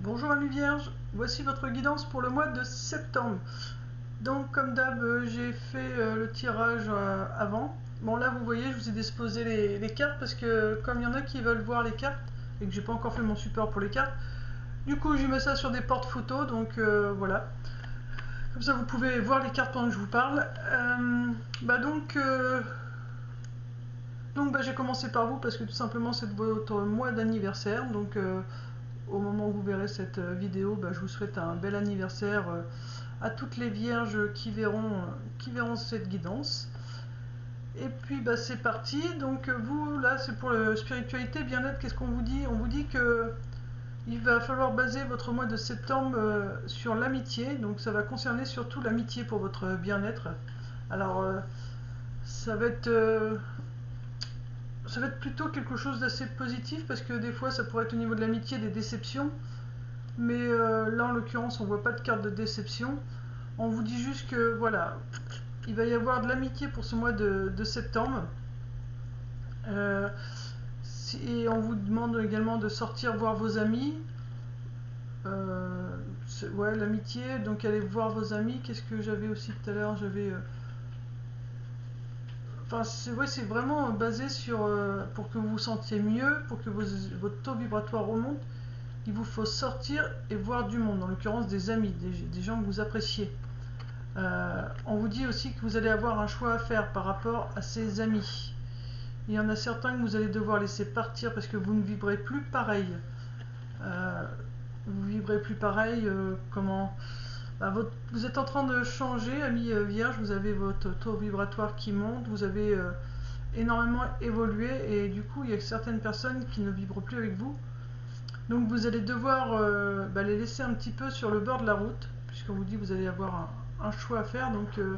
Bonjour Amis Vierge, voici votre guidance pour le mois de septembre. Donc comme d'hab, j'ai fait le tirage avant. Bon là vous voyez, je vous ai disposé les cartes parce que comme il y en a qui veulent voir les cartes et que j'ai pas encore fait mon support pour les cartes, du coup je mets ça sur des portes photos, donc voilà. Comme ça vous pouvez voir les cartes pendant que je vous parle. Donc j'ai commencé par vous parce que tout simplement c'est votre mois d'anniversaire. Donc au moment où vous verrez cette vidéo, je vous souhaite un bel anniversaire à toutes les vierges qui verront cette guidance. Et puis c'est parti. Donc vous là c'est pour le spiritualité, bien-être. Qu'est-ce qu'on vous dit? On vous dit que il va falloir baser votre mois de septembre sur l'amitié. Donc ça va concerner surtout l'amitié pour votre bien-être. Alors ça va être plutôt quelque chose d'assez positif parce que des fois ça pourrait être au niveau de l'amitié des déceptions, mais là en l'occurrence on voit pas de carte de déception. On vous dit juste que voilà, il va y avoir de l'amitié pour ce mois de septembre. Et on vous demande également de sortir voir vos amis. Ouais, l'amitié, donc allez voir vos amis. Qu'est-ce que j'avais aussi tout à l'heure? Enfin, c'est vraiment basé sur pour que vous vous sentiez mieux, pour que votre taux vibratoire remonte, il vous faut sortir et voir du monde, en l'occurrence des amis, des gens que vous appréciez. On vous dit aussi que vous allez avoir un choix à faire par rapport à ces amis. Il y en a certains que vous allez devoir laisser partir parce que vous ne vibrez plus pareil. Vous vibrez plus pareil, comment vous êtes en train de changer, amis vierges, vous avez votre taux vibratoire qui monte, vous avez énormément évolué et du coup il y a certaines personnes qui ne vibrent plus avec vous. Donc vous allez devoir les laisser un petit peu sur le bord de la route, puisqu'on vous dit que vous allez avoir un choix à faire. Donc il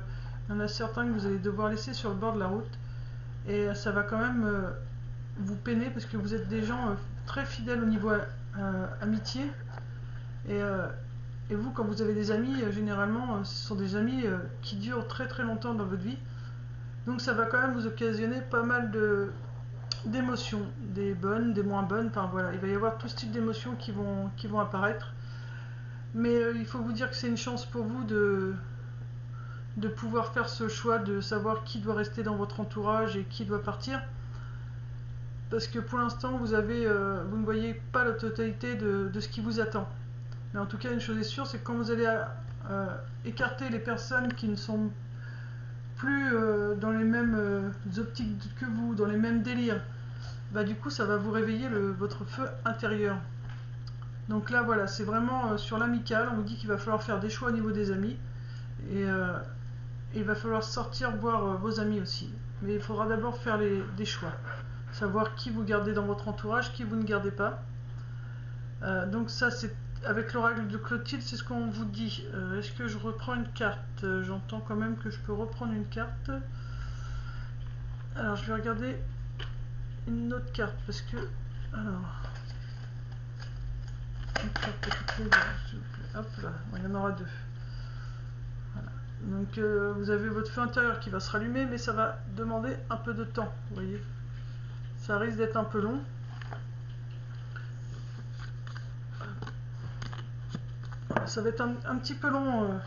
y en a certains que vous allez devoir laisser sur le bord de la route et ça va quand même vous peiner parce que vous êtes des gens très fidèles au niveau amitié. Et vous, quand vous avez des amis, généralement, ce sont des amis qui durent très très longtemps dans votre vie. Donc ça va quand même vous occasionner pas mal d'émotions, des bonnes, des moins bonnes. Enfin voilà, il va y avoir tout ce type d'émotions qui vont apparaître. Mais il faut vous dire que c'est une chance pour vous de pouvoir faire ce choix, de savoir qui doit rester dans votre entourage et qui doit partir. Parce que pour l'instant, vous ne voyez pas la totalité de ce qui vous attend. Mais en tout cas, une chose est sûre, c'est que quand vous allez écarter les personnes qui ne sont plus dans les mêmes optiques que vous, dans les mêmes délires, du coup, ça va vous réveiller votre feu intérieur. Donc là, voilà, c'est vraiment sur l'amical. On vous dit qu'il va falloir faire des choix au niveau des amis. Et il va falloir sortir voir vos amis aussi. Mais il faudra d'abord faire des choix. Savoir qui vous gardez dans votre entourage, qui vous ne gardez pas. Donc ça, c'est avec l'oracle de Clotilde, c'est ce qu'on vous dit. Est-ce que je reprends une carte? J'entends quand même que je peux reprendre une carte. Alors je vais regarder une autre carte parce que... Alors... Une carte de Clotilde, s'il vous plaît. Hop là, il y en aura deux. Voilà. Donc vous avez votre feu intérieur qui va se rallumer, mais ça va demander un peu de temps, vous voyez. Ça risque d'être un peu long. Ça va être un petit peu long.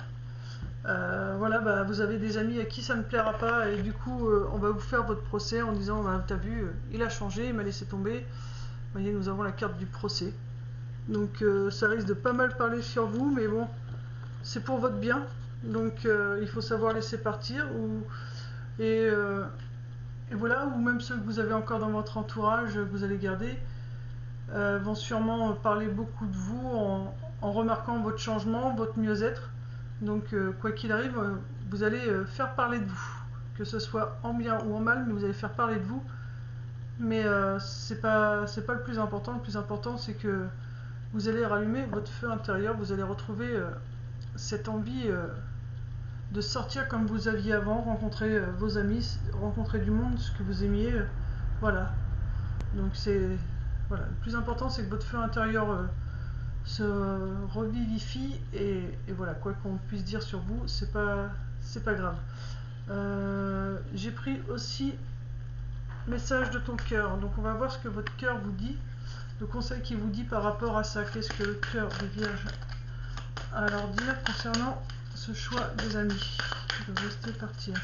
Voilà, vous avez des amis à qui ça ne plaira pas et du coup on va vous faire votre procès en disant t'as vu, il a changé, il m'a laissé tomber. Vous voyez, nous avons la carte du procès. Donc ça risque de pas mal parler sur vous, mais bon, c'est pour votre bien. Donc il faut savoir laisser partir et voilà, ou même ceux que vous avez encore dans votre entourage, que vous allez garder, vont sûrement parler beaucoup de vous en remarquant votre changement, votre mieux-être. Donc quoi qu'il arrive, vous allez faire parler de vous, que ce soit en bien ou en mal, mais vous allez faire parler de vous. Mais c'est pas le plus important. Le plus important, c'est que vous allez rallumer votre feu intérieur, vous allez retrouver cette envie de sortir comme vous aviez avant, rencontrer vos amis, rencontrer du monde, ce que vous aimiez. Voilà. Donc voilà. Le plus important, c'est que votre feu intérieur se revivifie et voilà, quoi qu'on puisse dire sur vous, c'est pas grave. J'ai pris aussi message de ton cœur, donc on va voir ce que votre cœur vous dit. le conseil qui vous dit par rapport à ça. Qu'est-ce que le cœur des vierges a à leur dire concernant ce choix des amis de rester partir.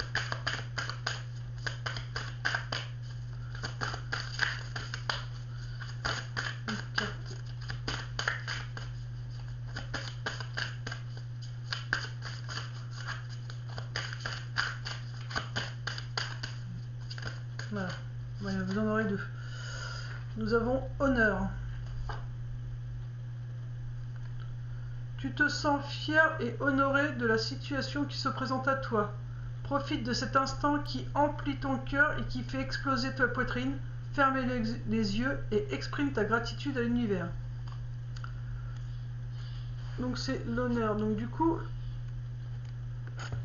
Voilà. Voilà, vous en aurez deux. Nous avons honneur. Tu te sens fier et honoré de la situation qui se présente à toi. Profite de cet instant qui emplit ton cœur et qui fait exploser ta poitrine. Ferme les yeux et exprime ta gratitude à l'univers. Donc c'est l'honneur. Donc du coup,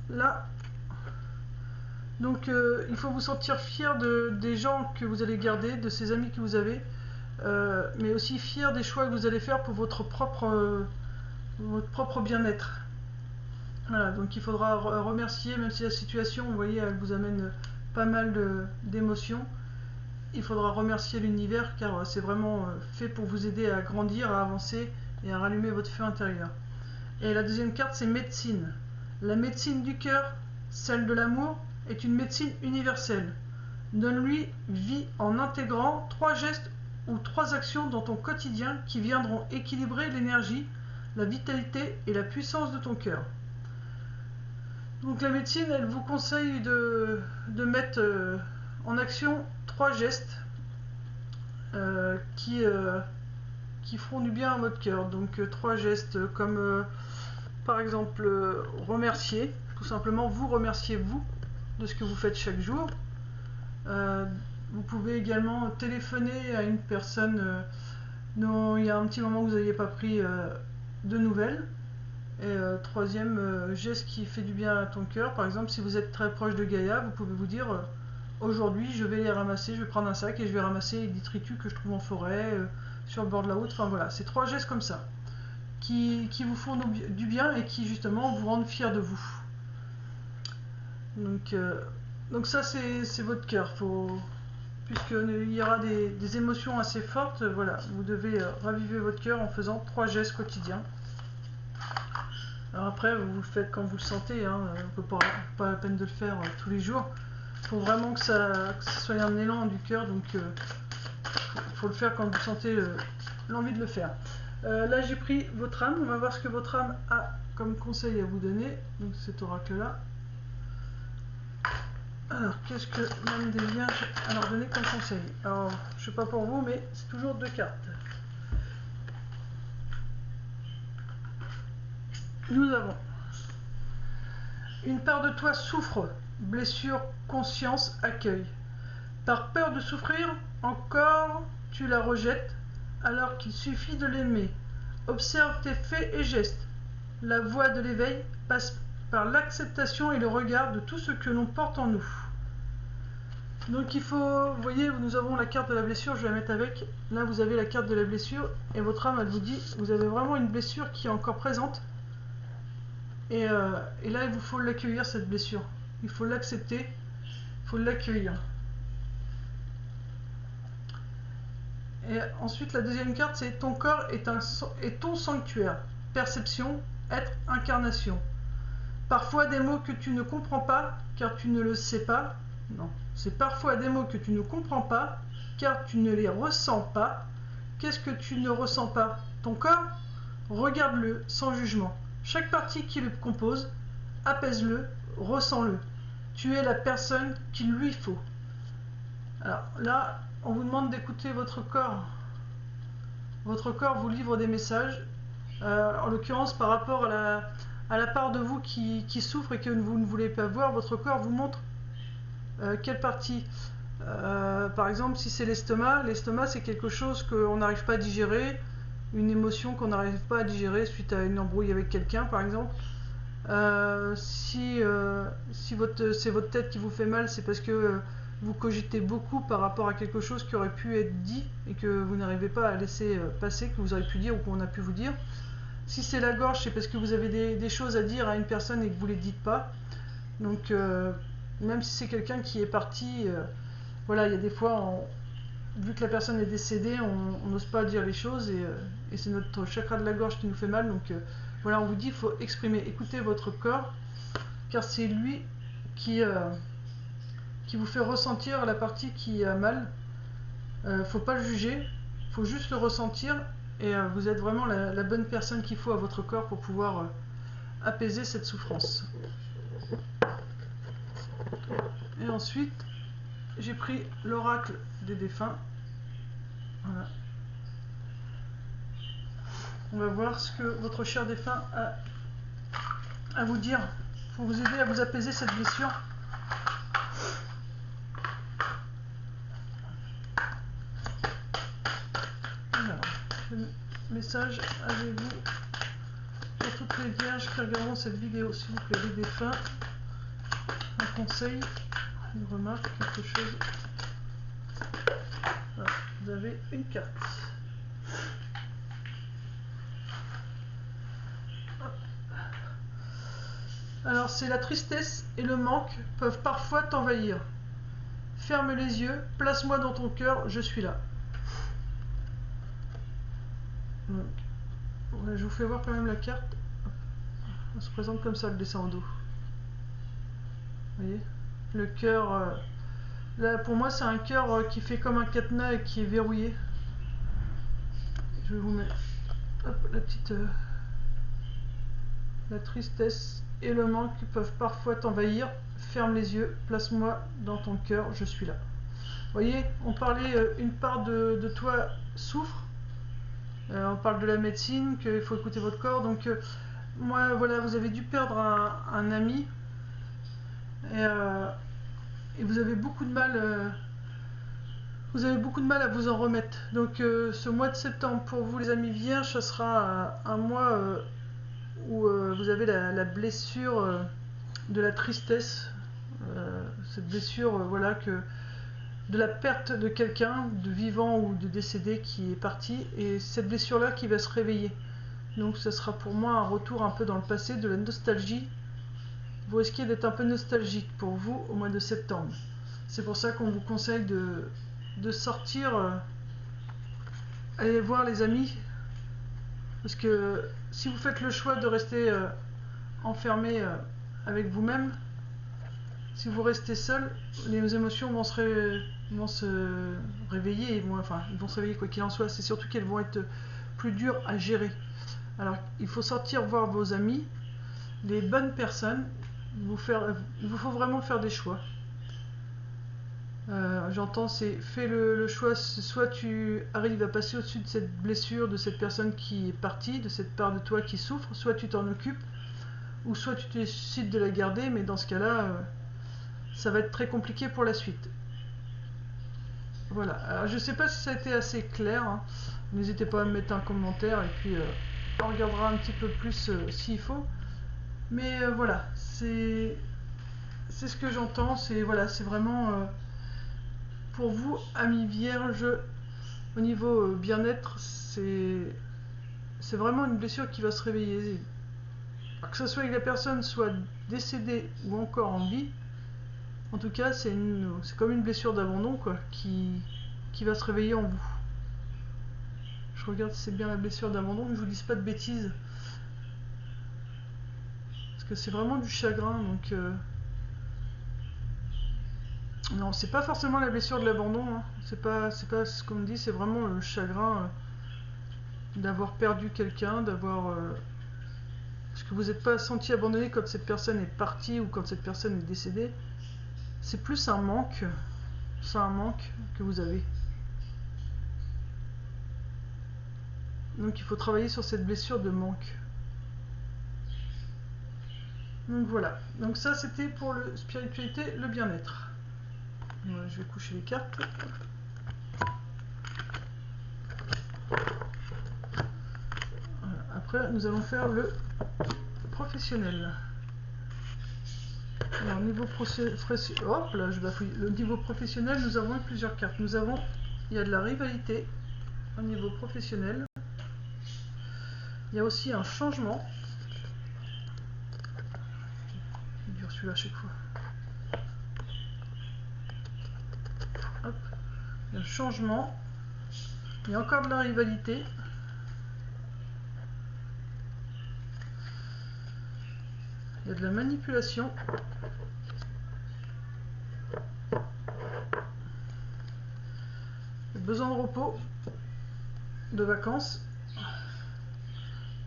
là, donc il faut vous sentir fier des gens que vous allez garder, de ces amis que vous avez, mais aussi fier des choix que vous allez faire pour votre propre bien-être. Voilà, donc il faudra remercier, même si la situation, vous voyez, elle vous amène pas mal d'émotions, il faudra remercier l'univers car c'est vraiment fait pour vous aider à grandir, à avancer et à rallumer votre feu intérieur. Et la deuxième carte, c'est médecine. La médecine du cœur, celle de l'amour, est une médecine universelle. Donne-lui vie en intégrant 3 gestes ou 3 actions dans ton quotidien qui viendront équilibrer l'énergie, la vitalité et la puissance de ton cœur. Donc la médecine, elle vous conseille de mettre en action 3 gestes qui feront du bien à votre cœur. Donc 3 gestes comme par exemple remercier, tout simplement vous remerciez vous de ce que vous faites chaque jour. Vous pouvez également téléphoner à une personne dont il y a un petit moment que vous n'aviez pas pris de nouvelles. Et troisième geste qui fait du bien à ton cœur, par exemple si vous êtes très proche de Gaïa, vous pouvez vous dire aujourd'hui je vais les ramasser, je vais prendre un sac et je vais ramasser les détritus que je trouve en forêt, sur le bord de la route. Enfin voilà, c'est 3 gestes comme ça qui vous font du bien et qui justement vous rendent fiers de vous. Donc ça c'est votre cœur, puisqu'il y aura des émotions assez fortes, voilà, vous devez raviver votre cœur en faisant 3 gestes quotidiens. Alors après vous le faites quand vous le sentez, hein, pas la peine de le faire tous les jours. Il faut vraiment que ça soit un élan du cœur, donc il faut le faire quand vous sentez l'envie de le faire. Là j'ai pris votre âme, on va voir ce que votre âme a comme conseil à vous donner, donc cet oracle là. Alors, qu'est-ce que l'âme des vierges a leur donné comme conseil? Alors, je sais pas pour vous, mais c'est toujours 2 cartes. Nous avons une part de toi souffre, blessure, conscience, accueil. Par peur de souffrir, encore tu la rejettes, alors qu'il suffit de l'aimer. Observe tes faits et gestes. La voie de l'éveil passe par l'acceptation et le regard de tout ce que l'on porte en nous. Donc il faut, vous voyez, nous avons la carte de la blessure, je vais la mettre avec. Là vous avez la carte de la blessure et votre âme elle vous dit, vous avez vraiment une blessure qui est encore présente. Et là il vous faut l'accueillir cette blessure. Il faut l'accepter, il faut l'accueillir. Et ensuite la deuxième carte c'est ton corps est ton sanctuaire. Perception, être, incarnation. Parfois des mots que tu ne comprends pas car tu ne le sais pas. Non, c'est parfois des mots que tu ne comprends pas car tu ne les ressens pas. Qu'est-ce que tu ne ressens pas? Ton corps? Regarde-le sans jugement. Chaque partie qui le compose, apaise-le, ressens-le. Tu es la personne qu'il lui faut. Alors là, on vous demande d'écouter votre corps. Votre corps vous livre des messages, en l'occurrence par rapport à la part de vous qui souffre et que vous ne voulez pas voir. Votre corps vous montre quelle partie. Par exemple, si c'est l'estomac c'est quelque chose qu'on n'arrive pas à digérer, une émotion qu'on n'arrive pas à digérer suite à une embrouille avec quelqu'un par exemple. Si c'est votre tête qui vous fait mal, c'est parce que vous cogitez beaucoup par rapport à quelque chose qui aurait pu être dit et que vous n'arrivez pas à laisser passer, que vous auriez pu dire ou qu'on a pu vous dire. Si c'est la gorge, c'est parce que vous avez des choses à dire à une personne et que vous ne les dites pas. Donc même si c'est quelqu'un qui est parti, voilà, il y a des fois vu que la personne est décédée, on n'ose pas dire les choses et c'est notre chakra de la gorge qui nous fait mal. Donc voilà, on vous dit, il faut exprimer, écoutez votre corps, car c'est lui qui vous fait ressentir la partie qui a mal. Faut pas le juger, faut juste le ressentir et vous êtes vraiment la bonne personne qu'il faut à votre corps pour pouvoir apaiser cette souffrance. Et ensuite, j'ai pris l'oracle des défunts. Voilà. On va voir ce que votre cher défunt a à vous dire pour vous aider à vous apaiser cette blessure. Alors, le message, avez-vous pour toutes les vierges qui regarderont cette vidéo, s'il vous plaît, les défunts, un conseil, une remarque, quelque chose. Voilà, vous avez une carte. Alors, c'est la tristesse et le manque peuvent parfois t'envahir. Ferme les yeux, place-moi dans ton cœur, je suis là. Donc, ouais, je vous fais voir quand même la carte. On se présente comme ça, le dessin en dos. Vous voyez, le cœur. Là, pour moi, c'est un cœur qui fait comme un cadenas et qui est verrouillé. Je vais vous mettre hop, la petite. La tristesse et le manque peuvent parfois t'envahir. Ferme les yeux, place-moi dans ton cœur, je suis là. Vous voyez, on parlait, une part de toi souffre. On parle de la médecine, qu'il faut écouter votre corps. Donc, moi, voilà, vous avez dû perdre un ami. Et vous avez beaucoup de mal. Vous avez beaucoup de mal à vous en remettre. Donc, ce mois de septembre, pour vous, les amis vierges, ce sera un mois où vous avez la blessure de la tristesse. Cette blessure, voilà, de la perte de quelqu'un, de vivant ou de décédé qui est parti, et cette blessure-là qui va se réveiller. Donc ce sera pour moi un retour un peu dans le passé, de la nostalgie. Vous risquez d'être un peu nostalgique pour vous au mois de septembre. C'est pour ça qu'on vous conseille de sortir, aller voir les amis, parce que si vous faites le choix de rester enfermé avec vous-même, si vous restez seul, les émotions vont se réveiller, ils vont se réveiller quoi qu'il en soit. C'est surtout qu'elles vont être plus dures à gérer. Alors, il faut sortir voir vos amis, les bonnes personnes. Il vous faut vraiment faire des choix. J'entends, c'est fais le choix. Soit tu arrives à passer au-dessus de cette blessure, de cette personne qui est partie, de cette part de toi qui souffre, soit tu t'en occupes, ou soit tu décides de la garder, mais dans ce cas-là, ça va être très compliqué pour la suite. Voilà, alors je sais pas si ça a été assez clair, hein. N'hésitez pas à me mettre un commentaire et puis on regardera un petit peu plus s'il faut. Mais voilà, c'est ce que j'entends, c'est voilà, c'est vraiment pour vous, amis vierges, au niveau bien-être, c'est vraiment une blessure qui va se réveiller. Que ce soit que la personne soit décédée ou encore en vie, en tout cas, c'est comme une blessure d'abandon quoi, qui va se réveiller en vous. Je regarde si c'est bien la blessure d'abandon, que je vous dise pas de bêtises. Parce que c'est vraiment du chagrin, donc... Non, c'est pas forcément la blessure de l'abandon, hein. C'est pas ce qu'on me dit, c'est vraiment le chagrin d'avoir perdu quelqu'un, d'avoir... Parce que vous n'êtes pas senti abandonné quand cette personne est partie ou quand cette personne est décédée. C'est plus un manque. C'est un manque que vous avez. Donc il faut travailler sur cette blessure de manque. Donc voilà. Donc ça c'était pour le spiritualité, le bien-être. Voilà, je vais coucher les cartes. Voilà. Après nous allons faire le professionnel. Alors, niveau hop là, je bafouille. Le niveau professionnel, nous avons plusieurs cartes. Il y a de la rivalité au niveau professionnel. Il y a aussi un changement. C'est dur celui-là à chaque fois. Hop. le changement. Il y a encore de la rivalité. Il y a de la manipulation. Besoin de repos, de vacances.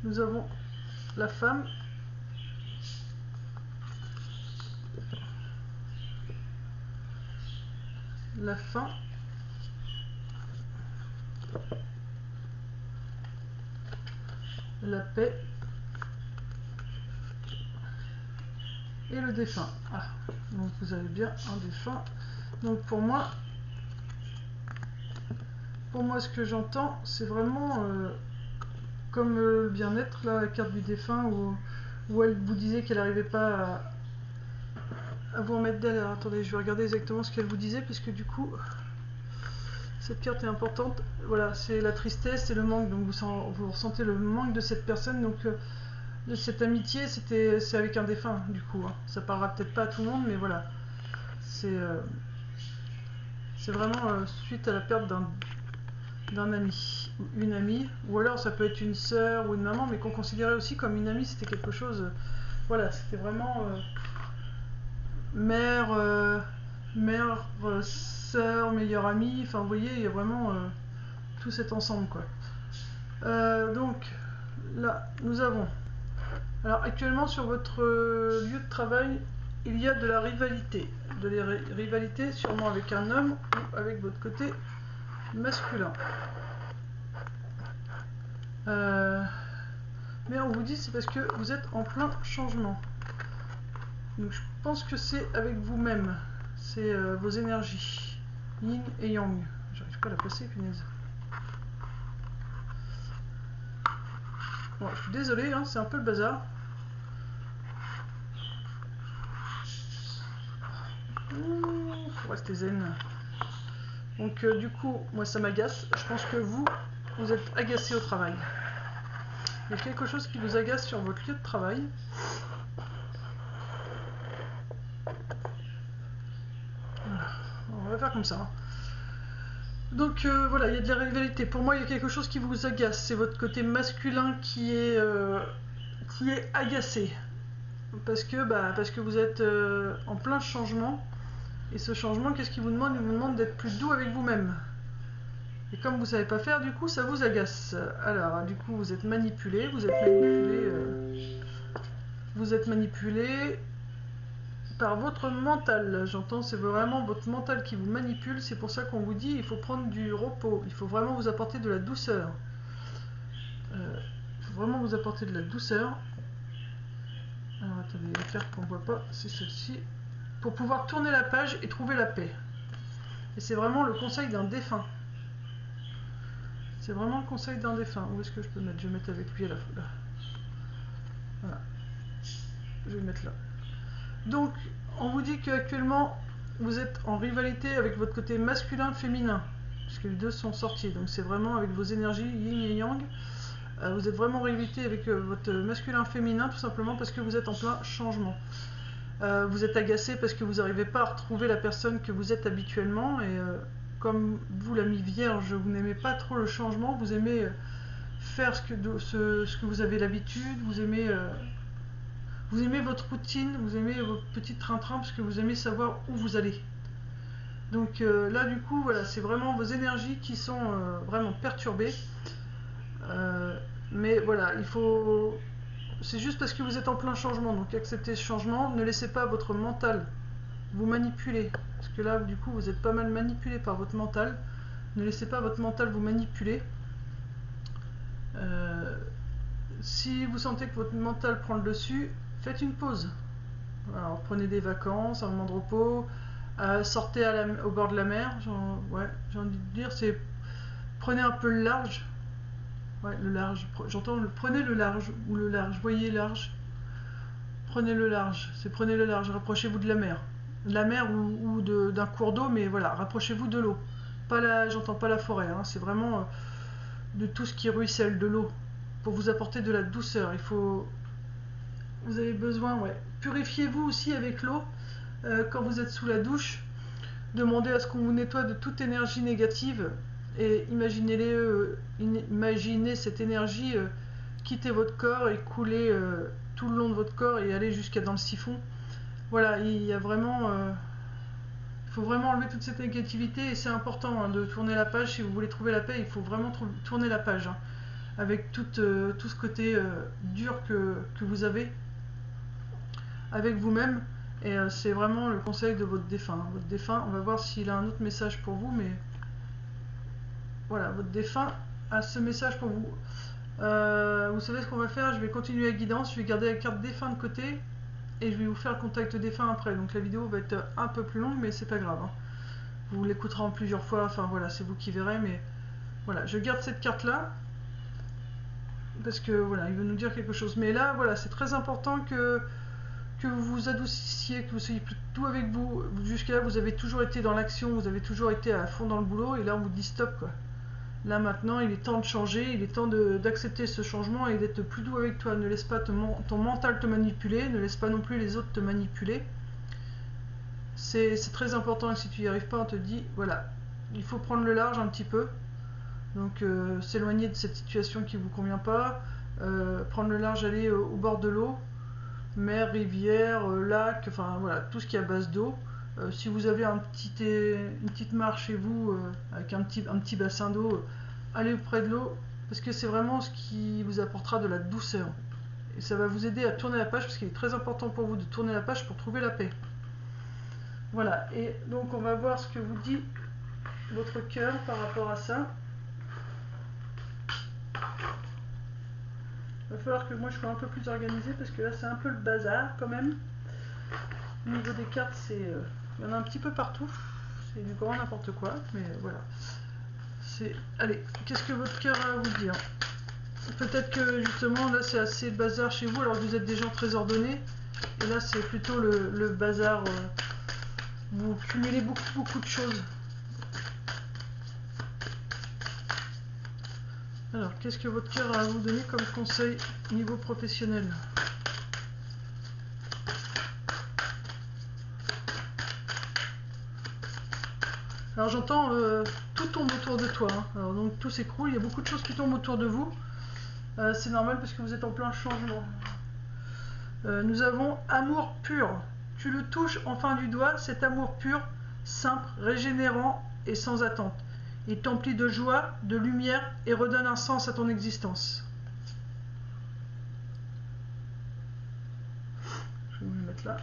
Nous avons la femme. La faim. La paix. Et le défunt. Ah, donc vous avez bien un défunt. Donc pour moi ce que j'entends, c'est vraiment comme le bien-être, la carte du défunt, où elle vous disait qu'elle n'arrivait pas à vous remettre d'elle. Alors attendez, je vais regarder exactement ce qu'elle vous disait, parce que du coup, cette carte est importante. Voilà, c'est la tristesse et le manque, donc vous ressentez le manque de cette personne, donc de cette amitié, c'est avec un défunt, du coup. Hein. Ça parlera peut-être pas à tout le monde, mais voilà. C'est vraiment suite à la perte d'un ami ou une amie, ou alors ça peut être une sœur ou une maman, mais qu'on considérait aussi comme une amie. C'était quelque chose, voilà, c'était vraiment mère, sœur, meilleure amie, enfin vous voyez, il y a vraiment tout cet ensemble, quoi. Donc là nous avons, alors actuellement sur votre lieu de travail, il y a de la rivalité, sûrement avec un homme ou avec votre côté masculin. Mais on vous dit c'est parce que vous êtes en plein changement. Donc je pense que c'est avec vous-même. C'est vos énergies. Yin et Yang. J'arrive pas à la placer, punaise. Bon, je suis désolé, hein, c'est un peu le bazar. Faut rester zen. Donc du coup, moi ça m'agace. Je pense que vous êtes agacé au travail. Il y a quelque chose qui vous agace sur votre lieu de travail. Voilà. On va faire comme ça. Donc voilà, il y a de la rivalité. Pour moi, il y a quelque chose qui vous agace. C'est votre côté masculin qui est agacé. Parce que vous êtes en plein changement. Et ce changement, qu'est-ce qu'il vous demande? Il vous demande d'être plus doux avec vous-même. Et comme vous ne savez pas faire, du coup, ça vous agace. Alors, du coup, vous êtes manipulé. Vous êtes manipulé par votre mental. J'entends, c'est vraiment votre mental qui vous manipule. C'est pour ça qu'on vous dit il faut prendre du repos. Il faut vraiment vous apporter de la douceur. Il faut vraiment vous apporter de la douceur. Alors attendez, la carte qu'on ne voit pas, c'est celle-ci. Pour pouvoir tourner la page et trouver la paix. Et c'est vraiment le conseil d'un défunt. C'est vraiment le conseil d'un défunt. Où est-ce que je peux mettre? Je vais mettre avec lui à la fois. Voilà. Je vais le mettre là. Donc, on vous dit qu'actuellement, vous êtes en rivalité avec votre côté masculin-féminin. Parce que les deux sont sortis. Donc, c'est vraiment avec vos énergies yin et yang. Vous êtes vraiment en rivalité avec votre masculin-féminin, tout simplement parce que vous êtes en plein changement. Vous êtes agacé parce que vous n'arrivez pas à retrouver la personne que vous êtes habituellement. Et comme vous, l'ami vierge, vous n'aimez pas trop le changement. Vous aimez faire ce que vous avez l'habitude. Vous aimez votre routine, vous aimez votre petit train-train parce que vous aimez savoir où vous allez. Donc là du coup voilà, c'est vraiment vos énergies qui sont vraiment perturbées. Mais voilà, c'est juste parce que vous êtes en plein changement, donc acceptez ce changement, ne laissez pas votre mental vous manipuler, parce que là du coup vous êtes pas mal manipulé par votre mental. Ne laissez pas votre mental vous manipuler. Si vous sentez que votre mental prend le dessus, faites une pause. Alors, prenez des vacances, un moment de repos, sortez au bord de la mer. J'ai envie de dire, prenez un peu le large. Ouais, le large. Prenez le large ou le large. Voyez large. Prenez le large. Prenez le large. Rapprochez-vous de la mer. Ou d'un cours d'eau, mais voilà, rapprochez-vous de l'eau. J'entends pas la forêt. Hein, c'est vraiment de tout ce qui ruisselle, de l'eau, pour vous apporter de la douceur. Vous avez besoin, ouais. Purifiez-vous aussi avec l'eau quand vous êtes sous la douche. demandez à ce qu'on vous nettoie de toute énergie négative et imaginez cette énergie quitter votre corps et couler tout le long de votre corps et aller jusqu'à dans le siphon. Voilà, il y a vraiment... il faut vraiment enlever toute cette négativité et c'est important de tourner la page. Si vous voulez trouver la paix, il faut vraiment tourner la page avec tout ce côté dur que vous avec vous-même. Et c'est vraiment le conseil de votre défunt. Votre défunt, on va voir s'il a un autre message pour vous, mais voilà, votre défunt a ce message pour vous. Vous savez ce qu'on va faire, je vais continuer la guidance, je vais garder la carte défunt de côté et je vais vous faire le contact défunt après. Donc la vidéo va être un peu plus longue, mais c'est pas grave. Vous l'écouterez en plusieurs fois, enfin voilà, c'est vous qui verrez, mais voilà, je garde cette carte là parce que voilà, il veut nous dire quelque chose. Mais là, voilà, c'est très important que vous vous adoucissiez, que vous soyez plus doux avec vous. Jusqu'à là, vous avez toujours été dans l'action, vous avez toujours été à fond dans le boulot, et là, on vous dit stop, quoi. Là, maintenant, il est temps de changer, il est temps d'accepter ce changement et d'être plus doux avec toi. Ne laisse pas ton mental te manipuler, ne laisse pas non plus les autres te manipuler. C'est très important, et si tu n'y arrives pas, on te dit, voilà, il faut prendre le large un petit peu. Donc, s'éloigner de cette situation qui ne vous convient pas, prendre le large, aller au bord de l'eau, mer, rivière, lac, enfin voilà, tout ce qui est à base d'eau. Si vous avez une petite mare chez vous avec un petit bassin d'eau, allez près de l'eau parce que c'est vraiment ce qui vous apportera de la douceur. Et ça va vous aider à tourner la page parce qu'il est très important pour vous de tourner la page pour trouver la paix. Voilà, et donc on va voir ce que vous dit votre cœur par rapport à ça. Il va falloir que moi je sois un peu plus organisée parce que là c'est un peu le bazar quand même. Au niveau des cartes, il y en a un petit peu partout. C'est du grand n'importe quoi, mais voilà. Allez, qu'est-ce que votre cœur a à vous dire? Peut-être que justement là c'est assez bazar chez vous alors que vous êtes des gens très ordonnés. Et là c'est plutôt le bazar. Vous cumulez beaucoup de choses. Alors, qu'est-ce que votre cœur a à vous donner comme conseil niveau professionnel? Alors j'entends tout tombe autour de toi. Alors donc tout s'écroule, il y a beaucoup de choses qui tombent autour de vous. C'est normal parce que vous êtes en plein changement. Nous avons amour pur. Tu le touches enfin du doigt, cet amour pur, simple, régénérant et sans attente. Il t'emplit de joie, de lumière et redonne un sens à ton existence. Je vais me mettre là.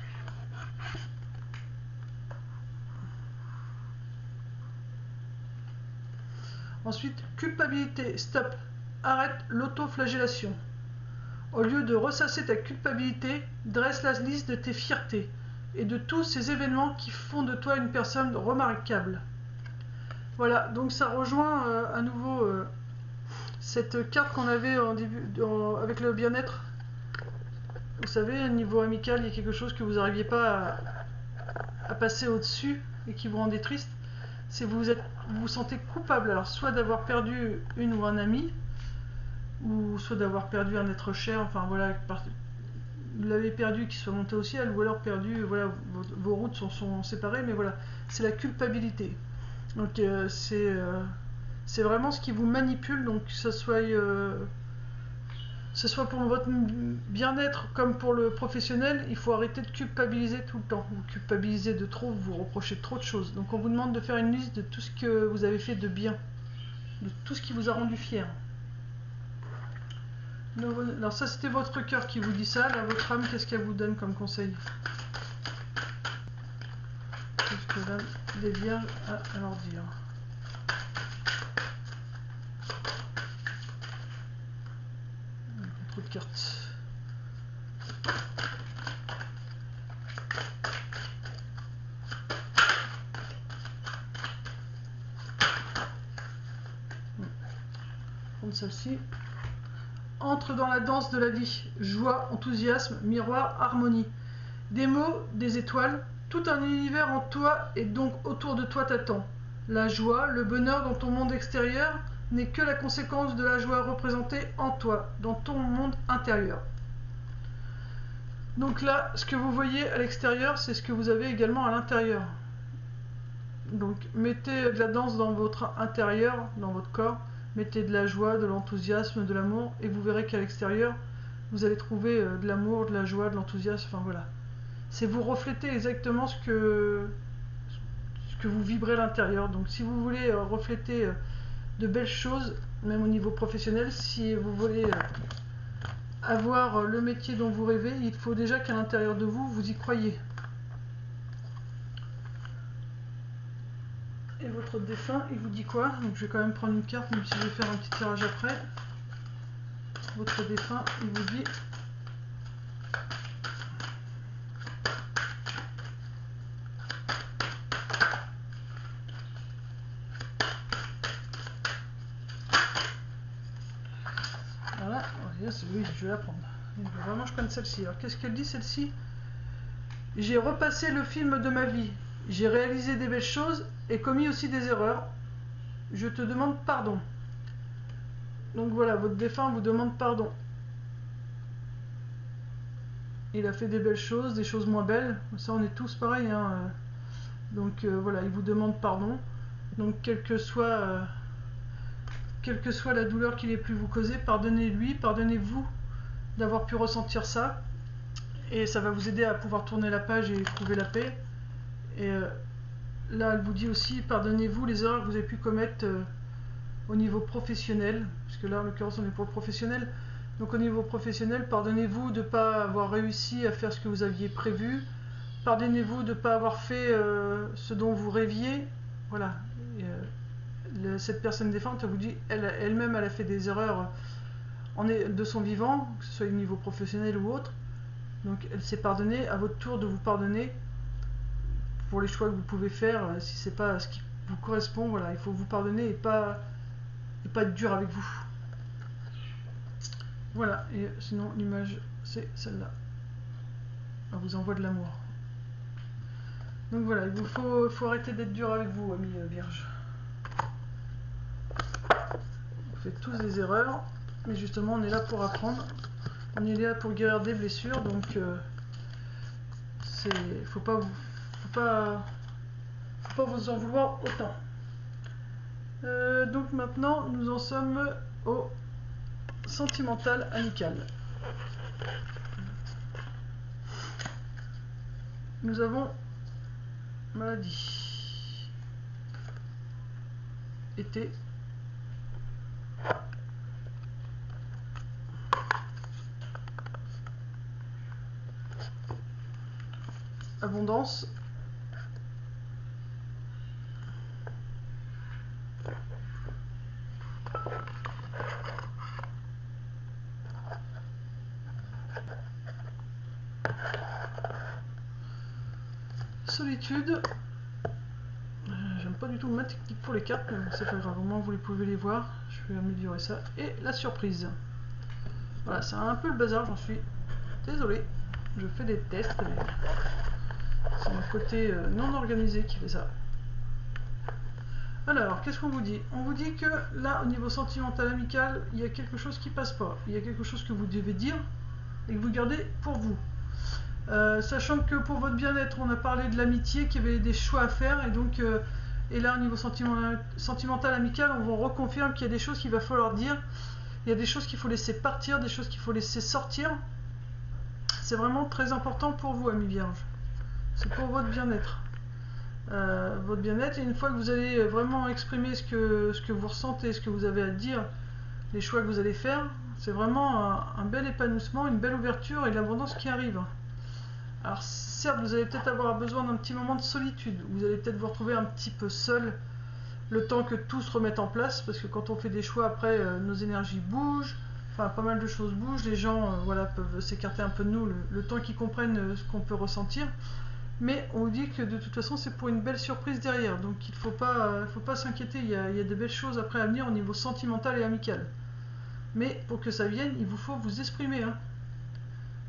Ensuite, culpabilité. Stop. Arrête l'autoflagellation. Au lieu de ressasser ta culpabilité, dresse la liste de tes fiertés et de tous ces événements qui font de toi une personne remarquable. Voilà, donc ça rejoint à nouveau cette carte qu'on avait en début avec le bien-être. Vous savez, au niveau amical, il y a quelque chose que vous n'arriviez pas à passer au-dessus et qui vous rendait triste. C'est vous vous sentez coupable, alors soit d'avoir perdu une ou un ami, ou soit d'avoir perdu un être cher, enfin voilà, vous l'avez perdu qui soit monté au ciel, ou alors perdu, voilà, vos routes sont séparées, mais voilà, c'est la culpabilité. Donc c'est vraiment ce qui vous manipule, donc que ce soit pour votre bien-être comme pour le professionnel, il faut arrêter de culpabiliser tout le temps. Vous culpabilisez de trop, vous reprochez trop de choses. Donc on vous demande de faire une liste de tout ce que vous avez fait de bien, de tout ce qui vous a rendu fier. Alors ça c'était votre cœur qui vous dit ça, là votre âme, qu'est-ce qu'elle vous donne comme conseil? Qu'est-ce que l'âme des vierges a à leur dire? Trop de cartes. Prendre celle-ci. Entre dans la danse de la vie. Joie, enthousiasme, miroir, harmonie. Des mots, des étoiles, tout un univers en toi et donc autour de toi t'attend. La joie, le bonheur dans ton monde extérieur n'est que la conséquence de la joie représentée en toi, dans ton monde intérieur. Donc là, ce que vous voyez à l'extérieur, c'est ce que vous avez également à l'intérieur. Donc mettez de la danse dans votre intérieur, dans votre corps, mettez de la joie, de l'enthousiasme, de l'amour, et vous verrez qu'à l'extérieur, vous allez trouver de l'amour, de la joie, de l'enthousiasme, enfin voilà. C'est vous refléter exactement ce que vous vibrez à l'intérieur. Donc si vous voulez refléter de belles choses, même au niveau professionnel, si vous voulez avoir le métier dont vous rêvez, il faut déjà qu'à l'intérieur de vous, vous y croyez. Et votre défunt, il vous dit quoi? Donc je vais quand même prendre une carte, même si je vais faire un petit tirage après. Votre défunt, il vous dit... Voilà, oui, je vais la prendre. Vraiment, je connais celle-ci. Alors, qu'est-ce qu'elle dit, celle-ci? J'ai repassé le film de ma vie. J'ai réalisé des belles choses et commis aussi des erreurs. Je te demande pardon. Donc voilà, votre défunt vous demande pardon. Il a fait des belles choses, des choses moins belles. Ça, on est tous pareils, hein. Donc voilà, il vous demande pardon. Donc quelle que soit la douleur qu'il ait pu vous causer, pardonnez-lui, pardonnez-vous d'avoir pu ressentir ça. Et ça va vous aider à pouvoir tourner la page et trouver la paix. Et là, elle vous dit aussi, pardonnez-vous les erreurs que vous avez pu commettre au niveau professionnel, puisque là, en l'occurrence, on est pour le professionnel. Donc au niveau professionnel, pardonnez-vous de ne pas avoir réussi à faire ce que vous aviez prévu. Pardonnez-vous de ne pas avoir fait ce dont vous rêviez. Voilà. Et, cette personne défunte, elle vous dit, elle-même, elle a fait des erreurs de son vivant, que ce soit au niveau professionnel ou autre. Donc elle s'est pardonnée, à votre tour de vous pardonner pour les choix que vous pouvez faire, si c'est pas ce qui vous correspond, voilà, il faut vous pardonner et pas être dur avec vous. Voilà, et sinon l'image c'est celle-là. Elle vous envoie de l'amour. Donc voilà, il faut arrêter d'être dur avec vous, amis vierges. Vous faites tous des erreurs, mais justement on est là pour apprendre. On est là pour guérir des blessures, donc faut pas vous en vouloir autant. Donc maintenant, nous en sommes au sentimental amical. Nous avons maladie, été, abondance, solitude. J'aime pas du tout ma technique pour les cartes, mais c'est pas grave, au moins vous pouvez les voir. Je vais améliorer ça. Et la surprise. Voilà, c'est un peu le bazar, j'en suis désolé. Je fais des tests, mais c'est mon côté non organisé qui fait ça. Alors, qu'est-ce qu'on vous dit? On vous dit que là, au niveau sentimental amical, il y a quelque chose qui passe pas. Il y a quelque chose que vous devez dire et que vous gardez pour vous. Sachant que pour votre bien-être, on a parlé de l'amitié, qu'il y avait des choix à faire, et donc et là au niveau sentimental amical, on vous reconfirme qu'il y a des choses qu'il va falloir dire, il y a des choses qu'il faut laisser partir, des choses qu'il faut laisser sortir. C'est vraiment très important pour vous, amis vierges. C'est pour votre bien-être. Votre bien-être, et une fois que vous allez vraiment exprimer ce que vous ressentez, ce que vous avez à dire, les choix que vous allez faire, c'est vraiment un bel épanouissement, une belle ouverture et l'abondance qui arrive. Alors certes, vous allez peut-être avoir besoin d'un petit moment de solitude, vous allez peut-être vous retrouver un petit peu seul, le temps que tout se remette en place, parce que quand on fait des choix, après, nos énergies bougent, enfin pas mal de choses bougent, les gens voilà, peuvent s'écarter un peu de nous, le temps qu'ils comprennent ce qu'on peut ressentir, mais on dit que de toute façon c'est pour une belle surprise derrière, donc il faut pas s'inquiéter, il y a des belles choses après à venir au niveau sentimental et amical. Mais pour que ça vienne, il vous faut vous exprimer, hein.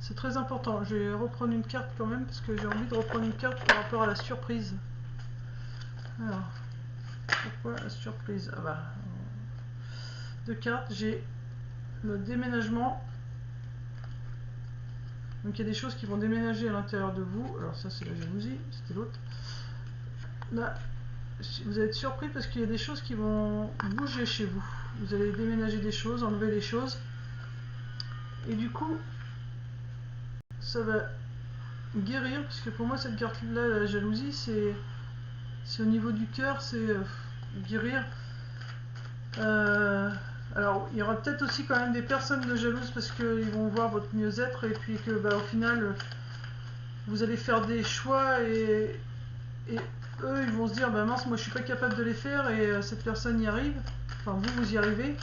C'est très important. Je vais reprendre une carte quand même, parce que j'ai envie de reprendre une carte par rapport à la surprise. Alors, pourquoi la surprise? Ah bah, deux cartes, j'ai le déménagement. Donc il y a des choses qui vont déménager à l'intérieur de vous. Alors ça c'est la jalousie, c'était l'autre. Là, vous allez être surpris parce qu'il y a des choses qui vont bouger chez vous. Vous allez déménager des choses, enlever des choses. Et du coup, ça va guérir, parce que pour moi cette carte-là, la jalousie, c'est au niveau du cœur, c'est guérir. Alors, il y aura peut-être aussi quand même des personnes de jalouses parce qu'ils vont voir votre mieux-être et puis que au final, vous allez faire des choix et eux, ils vont se dire, mince, moi je suis pas capable de les faire et cette personne y arrive. Enfin, vous y arrivez.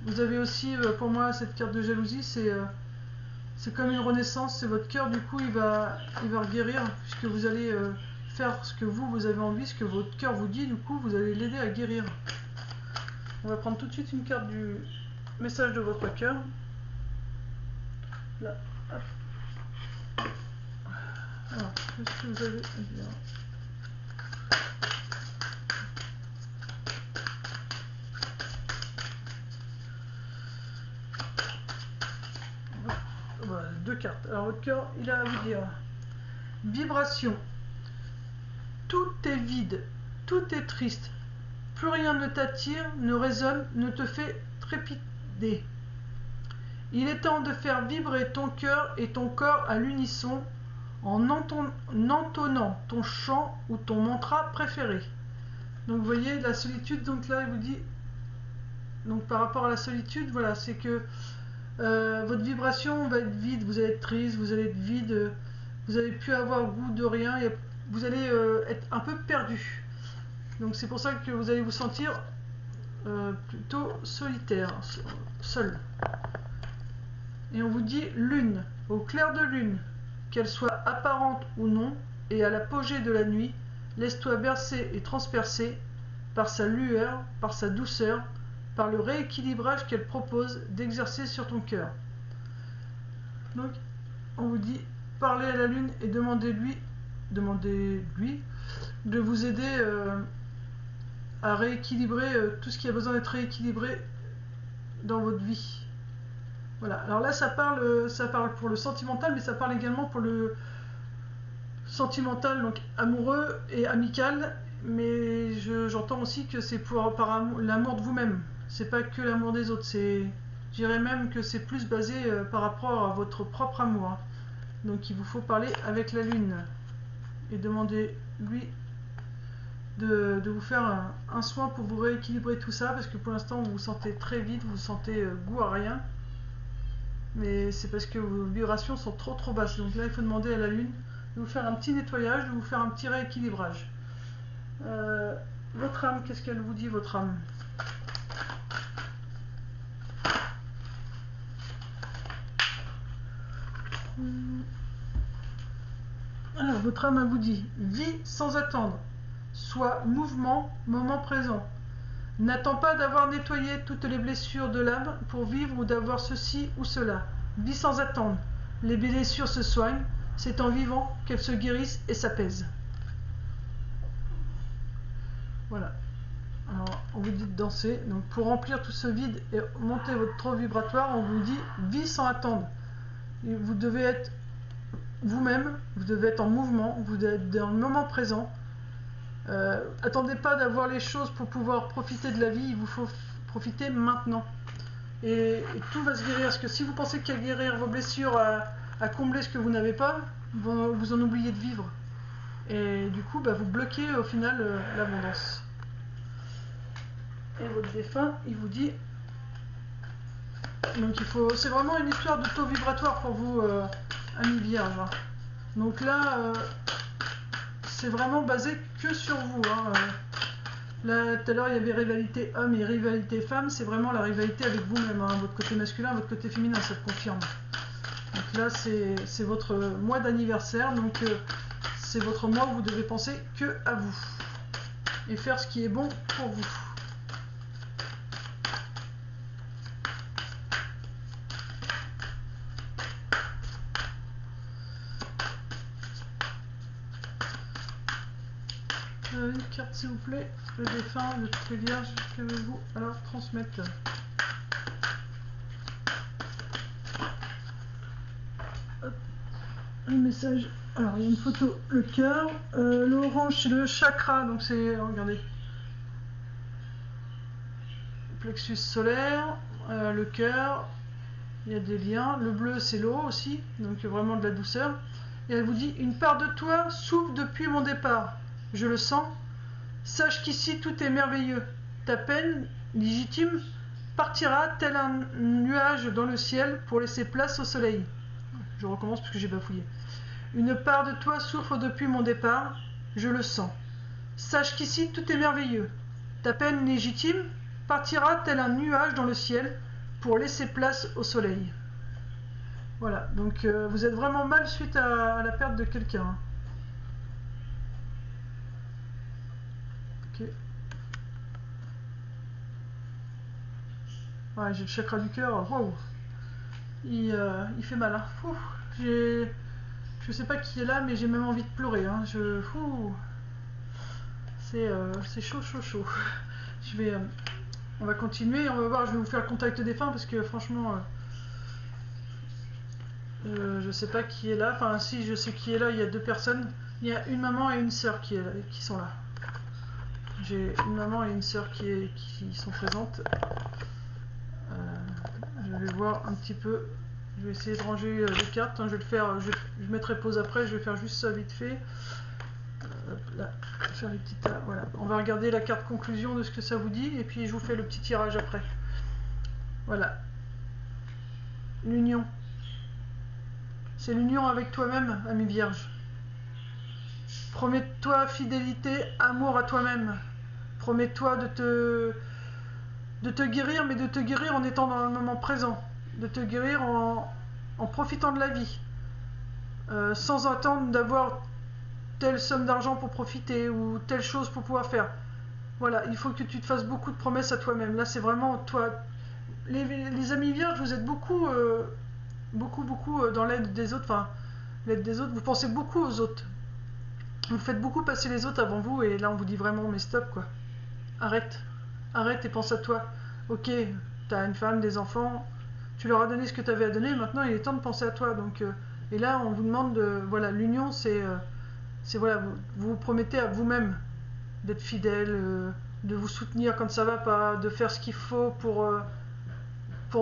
Vous avez aussi, pour moi, cette carte de jalousie, c'est comme une renaissance, c'est votre cœur, du coup, il va guérir puisque vous allez faire ce que vous avez envie, ce que votre cœur vous dit, du coup, vous allez l'aider à guérir. On va prendre tout de suite une carte du message de votre cœur. Là, hop. Alors, qu'est-ce que vous avez à dire ? Voilà, 2 cartes. Alors, votre cœur, il a à vous dire vibration. Tout est vide, tout est triste. Plus rien ne t'attire, ne résonne, ne te fait trépider. Il est temps de faire vibrer ton cœur et ton corps à l'unisson en entonnant ton chant ou ton mantra préféré. Donc vous voyez la solitude, donc là il vous dit, donc par rapport à la solitude, voilà, c'est que votre vibration va être vide, vous allez être triste, vous allez être vide, vous n'allez plus avoir goût de rien, et vous allez être un peu perdu. Donc c'est pour ça que vous allez vous sentir plutôt solitaire, seul. Et on vous dit lune, au clair de lune, qu'elle soit apparente ou non, et à l'apogée de la nuit, laisse-toi bercer et transpercer par sa lueur, par sa douceur, par le rééquilibrage qu'elle propose d'exercer sur ton cœur. Donc on vous dit parlez à la lune et demandez-lui de vous aider à rééquilibrer tout ce qui a besoin d'être rééquilibré dans votre vie. Voilà, alors là ça parle pour le sentimental, mais ça parle également pour le sentimental, donc amoureux et amical, mais j'entends aussi que c'est par l'amour de vous-même, c'est pas que l'amour des autres, je dirais même que c'est plus basé par rapport à votre propre amour. Hein. Donc il vous faut parler avec la lune et demander lui de vous faire un soin pour vous rééquilibrer tout ça, parce que pour l'instant vous vous sentez très vide, vous sentez goût à rien, mais c'est parce que vos vibrations sont trop basses. Donc là il faut demander à la lune de vous faire un petit nettoyage, de vous faire un petit rééquilibrage. Votre âme, qu'est-ce qu'elle vous dit, votre âme? Alors votre âme vous dit vis sans attendre, sois mouvement, moment présent. N'attends pas d'avoir nettoyé toutes les blessures de l'âme pour vivre ou d'avoir ceci ou cela. Vis sans attendre. Les blessures se soignent, c'est en vivant qu'elles se guérissent et s'apaisent. Voilà. Alors, on vous dit de danser. Donc, pour remplir tout ce vide et monter votre taux vibratoire, on vous dit vis sans attendre. Et vous devez être vous-même, vous devez être en mouvement, vous devez être dans le moment présent. Attendez pas d'avoir les choses pour pouvoir profiter de la vie, il vous faut profiter maintenant. Et tout va se guérir, parce que si vous pensez qu'à guérir vos blessures, à combler ce que vous n'avez pas, vous en oubliez de vivre. Et du coup, vous bloquez au final l'abondance. Et votre défunt, il vous dit... Donc c'est vraiment une histoire de taux vibratoire pour vous, amis vierges. Hein. Donc là... c'est vraiment basé que sur vous. Hein. Là, tout à l'heure, il y avait rivalité homme et rivalité femme. C'est vraiment la rivalité avec vous-même. Hein. Votre côté masculin, votre côté féminin, ça le confirme. Donc là, c'est votre mois d'anniversaire. Donc, c'est votre mois où vous devez penser que à vous. Et faire ce qui est bon pour vous. Une carte s'il vous plaît, le défunt de toutes les vierges, qu'avez-vous alors transmettre? Hop. Un message, alors il y a une photo, le cœur, l'orange c'est le chakra, donc c'est, regardez, plexus solaire, le cœur, il y a des liens. Le bleu, c'est l'eau aussi, donc vraiment de la douceur. Et elle vous dit, une part de toi souffle depuis mon départ. Je le sens. Sache qu'ici tout est merveilleux. Ta peine légitime partira tel un nuage dans le ciel pour laisser place au soleil. Je recommence parce que j'ai bafouillé. Une part de toi souffre depuis mon départ. Je le sens. Sache qu'ici tout est merveilleux. Ta peine légitime partira tel un nuage dans le ciel pour laisser place au soleil. Voilà, donc vous êtes vraiment mal suite à la perte de quelqu'un. Ok. Ouais, j'ai le chakra du cœur. Waouh. Il fait mal. Hein. Je sais pas qui est là, mais j'ai même envie de pleurer. Hein. C'est chaud, chaud, chaud. On va continuer. On va voir. Je vais vous faire le contact des fins parce que franchement. Je sais pas qui est là. Enfin, si, je sais qui est là. Il y a deux personnes. Il y a une maman et une sœur qui sont là. J'ai une maman et une sœur qui sont présentes. Je vais voir un petit peu. Je vais essayer de ranger les cartes. Je vais le faire. Je mettrai pause après. Je vais faire juste ça vite fait. Là, faire les petites. Voilà. On va regarder la carte conclusion de ce que ça vous dit. Et puis je vous fais le petit tirage après. Voilà. L'union. C'est l'union avec toi-même, ami vierge. Promets-toi fidélité, amour à toi-même. Promets-toi de te guérir, mais de te guérir en étant dans le moment présent. De te guérir en profitant de la vie. Sans attendre d'avoir telle somme d'argent pour profiter ou telle chose pour pouvoir faire. Voilà, il faut que tu te fasses beaucoup de promesses à toi-même. Là, c'est vraiment toi. Les amis vierges, vous êtes beaucoup dans l'aide des autres. Enfin, l'aide des autres. Vous pensez beaucoup aux autres. Vous faites beaucoup passer les autres avant vous. Et là, on vous dit vraiment, mais stop, quoi. Arrête. Arrête et pense à toi. Ok, t'as une femme, des enfants. Tu leur as donné ce que tu avais à donner. Maintenant, il est temps de penser à toi. Donc, et là, on vous demande de... Voilà, l'union, c'est voilà, vous vous promettez à vous-même d'être fidèle, de vous soutenir quand ça va pas, de faire ce qu'il faut pour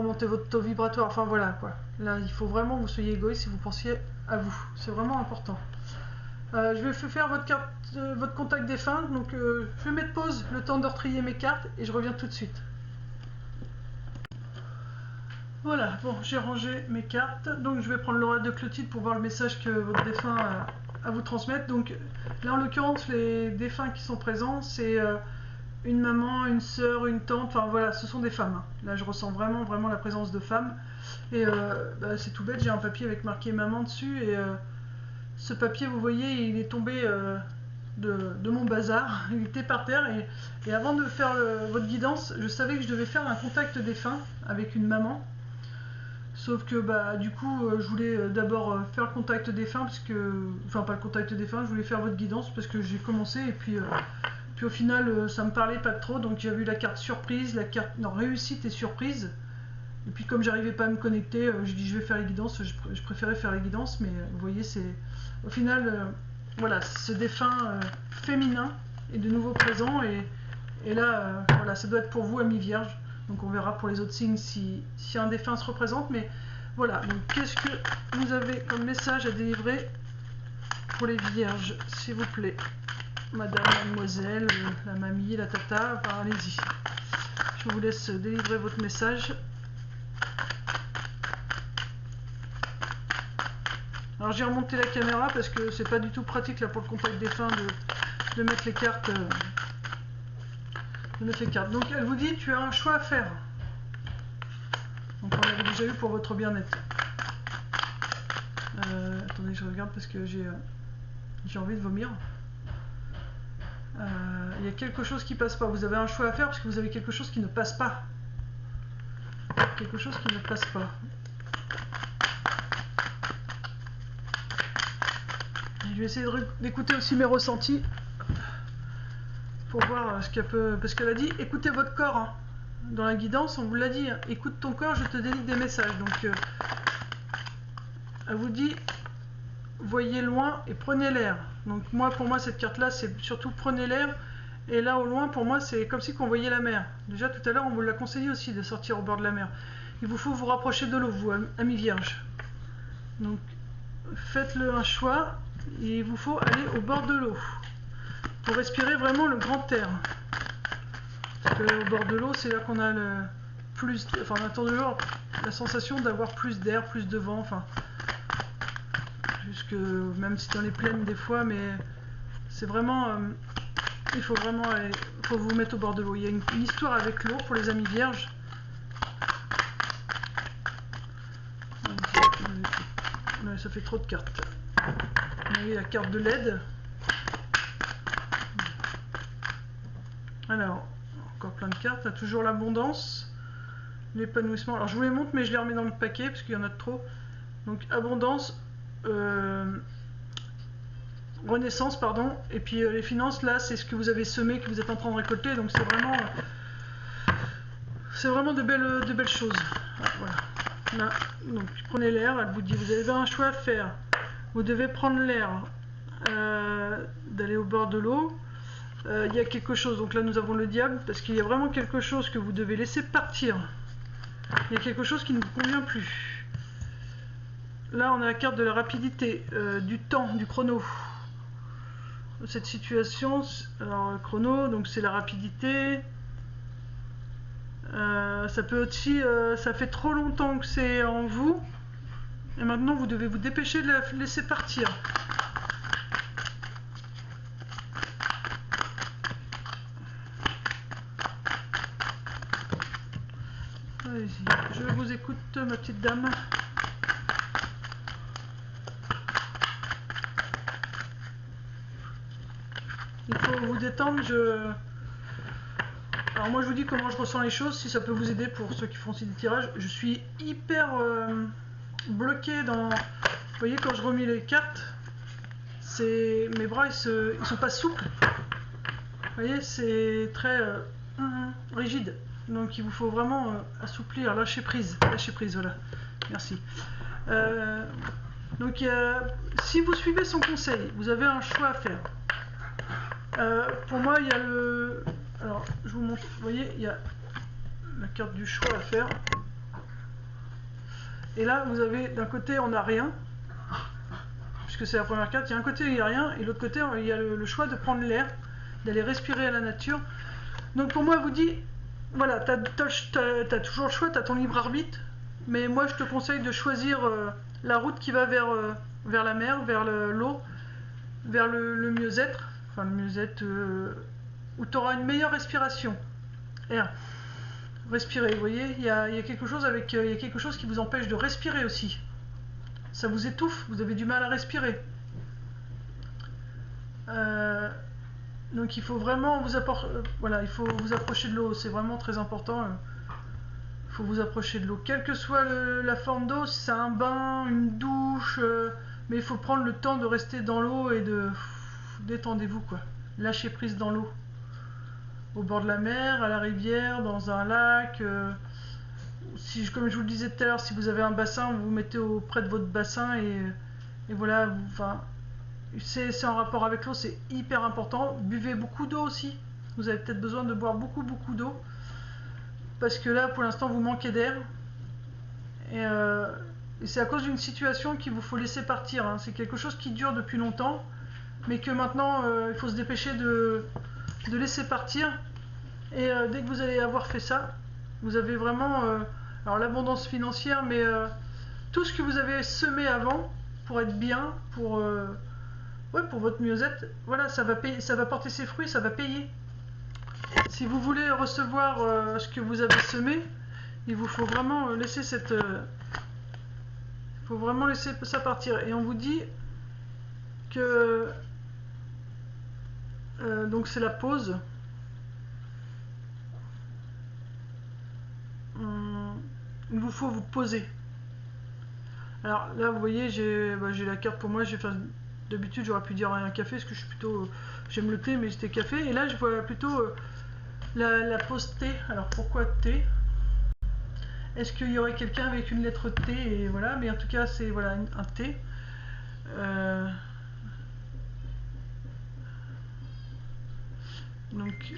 monter votre taux vibratoire. Enfin voilà quoi. Là, il faut vraiment que vous soyez égoïste et vous pensiez à vous. C'est vraiment important. Je vais faire votre contact défunt. Donc je vais mettre pause le temps de retrier mes cartes et je reviens tout de suite. Voilà, bon, j'ai rangé mes cartes. Donc je vais prendre l'oracle de Clotilde pour voir le message que votre défunt a à vous transmettre. Donc là en l'occurrence les défunts qui sont présents c'est une maman, une sœur, une tante, enfin voilà, ce sont des femmes. Hein. Là je ressens vraiment la présence de femmes et c'est tout bête, j'ai un papier avec marqué maman dessus et ce papier vous voyez il est tombé de mon bazar, il était par terre et avant de faire votre guidance je savais que je devais faire un contact défunt avec une maman. Sauf que du coup je voulais d'abord faire le contact défunt parce que. Enfin pas le contact défunt, je voulais faire votre guidance parce que j'ai commencé et puis au final ça me parlait pas trop, donc j'ai vu la carte surprise, la carte réussite et surprise. Et puis comme j'arrivais pas à me connecter, j'ai dit je vais faire les guidances, je préférais faire les guidances, mais vous voyez c'est. Au final voilà, ce défunt féminin est de nouveau présent et là voilà, ça doit être pour vous amis vierges. Donc on verra pour les autres signes si un défunt se représente. Mais voilà, donc qu'est-ce que vous avez comme message à délivrer pour les vierges, s'il vous plaît. Madame, mademoiselle, la mamie, la tata, enfin, allez-y. Je vous laisse délivrer votre message. Alors j'ai remonté la caméra parce que c'est pas du tout pratique là pour le contact défunt de mettre les cartes. Donc elle vous dit tu as un choix à faire. Donc on l'avait déjà eu pour votre bien-être. Attendez, je regarde parce que j'ai envie de vomir. Il y a quelque chose qui passe pas. Vous avez un choix à faire parce que vous avez quelque chose qui ne passe pas. Quelque chose qui ne passe pas. Je vais essayer d'écouter aussi mes ressentis. Pour voir ce qu'elle peut. Parce qu'elle a dit écoutez votre corps. Hein. Dans la guidance, on vous l'a dit. Hein. Écoute ton corps, je te délivre des messages. Donc, elle vous dit voyez loin et prenez l'air. Donc, pour moi, cette carte-là, c'est surtout prenez l'air Et là au loin, pour moi, c'est comme si on voyait la mer. Déjà tout à l'heure, on vous l'a conseillé aussi de sortir au bord de la mer. Il vous faut vous rapprocher de l'eau, vous, amis vierges. Donc faites-le un choix, et il vous faut aller au bord de l'eau pour respirer vraiment le grand air. Parce que au bord de l'eau, c'est là qu'on a le plus, enfin on a toujours la sensation d'avoir plus d'air, plus de vent, enfin jusque même si dans les plaines des fois, mais c'est vraiment il faut vraiment aller, faut vous mettre au bord de l'eau. Il y a une histoire avec l'eau pour les amis vierges. Ouais, ça fait trop de cartes. Vous avez la carte de l'aide. Alors, encore plein de cartes. Là, toujours l'abondance, l'épanouissement. Alors, je vous les montre, mais je les remets dans le paquet parce qu'il y en a de trop. Donc, abondance, renaissance, pardon. Et puis, les finances, là, c'est ce que vous avez semé, que vous êtes en train de récolter. Donc, c'est vraiment de belles choses. Voilà. Là, donc, prenez l'air. Elle vous dit, vous avez un choix à faire. Vous devez prendre l'air, d'aller au bord de l'eau. Il y a quelque chose, donc là nous avons le diable, parce qu'il y a vraiment quelque chose que vous devez laisser partir. Il y a quelque chose qui ne vous convient plus. Là on a la carte de la rapidité, du temps, du chrono. Cette situation, alors le chrono, donc c'est la rapidité. Ça peut aussi, ça fait trop longtemps que c'est en vous, et maintenant vous devez vous dépêcher de la laisser partir. Allez-y, je vous écoute, ma petite dame. Il faut vous détendre. Alors moi je vous dis comment je ressens les choses, si ça peut vous aider pour ceux qui font aussi des tirages. Je suis hyper bloqué dans... Vous voyez, quand je remets les cartes, mes bras ils sont pas souples. Vous voyez, c'est très rigide. Donc il vous faut vraiment assouplir, lâcher prise, voilà. Merci. Donc si vous suivez son conseil, vous avez un choix à faire. Pour moi, il y a le... Alors, je vous montre, vous voyez, il y a la carte du choix à faire. Et là, vous avez, d'un côté, on n'a rien, puisque c'est la première carte. Il y a un côté, il n'y a rien, et l'autre côté, il y a le choix de prendre l'air, d'aller respirer à la nature. Donc pour moi, elle vous dit, voilà, tu as toujours le choix, tu as ton libre arbitre, mais moi, je te conseille de choisir la route qui va vers la mer, vers l'eau, vers le mieux-être, enfin le mieux-être, où tu auras une meilleure respiration. Air. Respirer, vous voyez, il y a quelque chose il y a quelque chose qui vous empêche de respirer aussi. Ça vous étouffe, vous avez du mal à respirer. Donc il faut vraiment voilà, il faut vous approcher de l'eau, c'est vraiment très important. Il faut vous approcher de l'eau, quelle que soit la forme d'eau, si c'est un bain, une douche, mais il faut prendre le temps de rester dans l'eau et de détendez-vous quoi. Lâchez prise dans l'eau. Au bord de la mer, à la rivière, dans un lac. Comme je vous le disais tout à l'heure, si vous avez un bassin, vous vous mettez auprès de votre bassin et voilà. Enfin, c'est en rapport avec l'eau, c'est hyper important. Buvez beaucoup d'eau aussi. Vous avez peut-être besoin de boire beaucoup d'eau parce que là, pour l'instant, vous manquez d'air. Et c'est à cause d'une situation qu'il vous faut laisser partir. Hein. C'est quelque chose qui dure depuis longtemps, mais que maintenant, il faut se dépêcher de laisser partir. Et dès que vous allez avoir fait ça, vous avez vraiment alors l'abondance financière, mais tout ce que vous avez semé avant pour être bien, pour votre mieux-être, voilà, ça va payer, ça va porter ses fruits, ça va payer. Si vous voulez recevoir ce que vous avez semé, il vous faut vraiment laisser faut vraiment laisser ça partir. Et on vous dit que donc c'est la pause. Il vous faut vous poser. Alors là vous voyez j'ai la carte pour moi, d'habitude j'aurais pu dire un café parce que je suis plutôt j'aime le thé, mais c'était café, et là je vois plutôt la pause thé. Alors pourquoi thé? Est-ce qu'il y aurait quelqu'un avec une lettre T? Et voilà, mais en tout cas c'est voilà un thé. Donc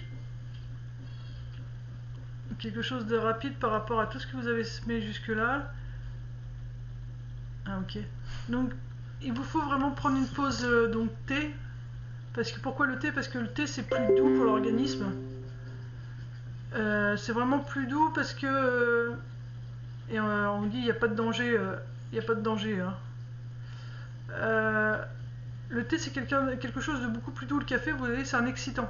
quelque chose de rapide par rapport à tout ce que vous avez semé jusque là. Ah ok. Donc il vous faut vraiment prendre une pause donc thé. Parce que pourquoi le thé? Parce que le thé c'est plus doux pour l'organisme. C'est vraiment plus doux parce que et on dit il n'y a pas de danger. Il n'y a pas de danger. Hein. Le thé c'est quelque chose de beaucoup plus doux. Le café, vous voyez, c'est un excitant.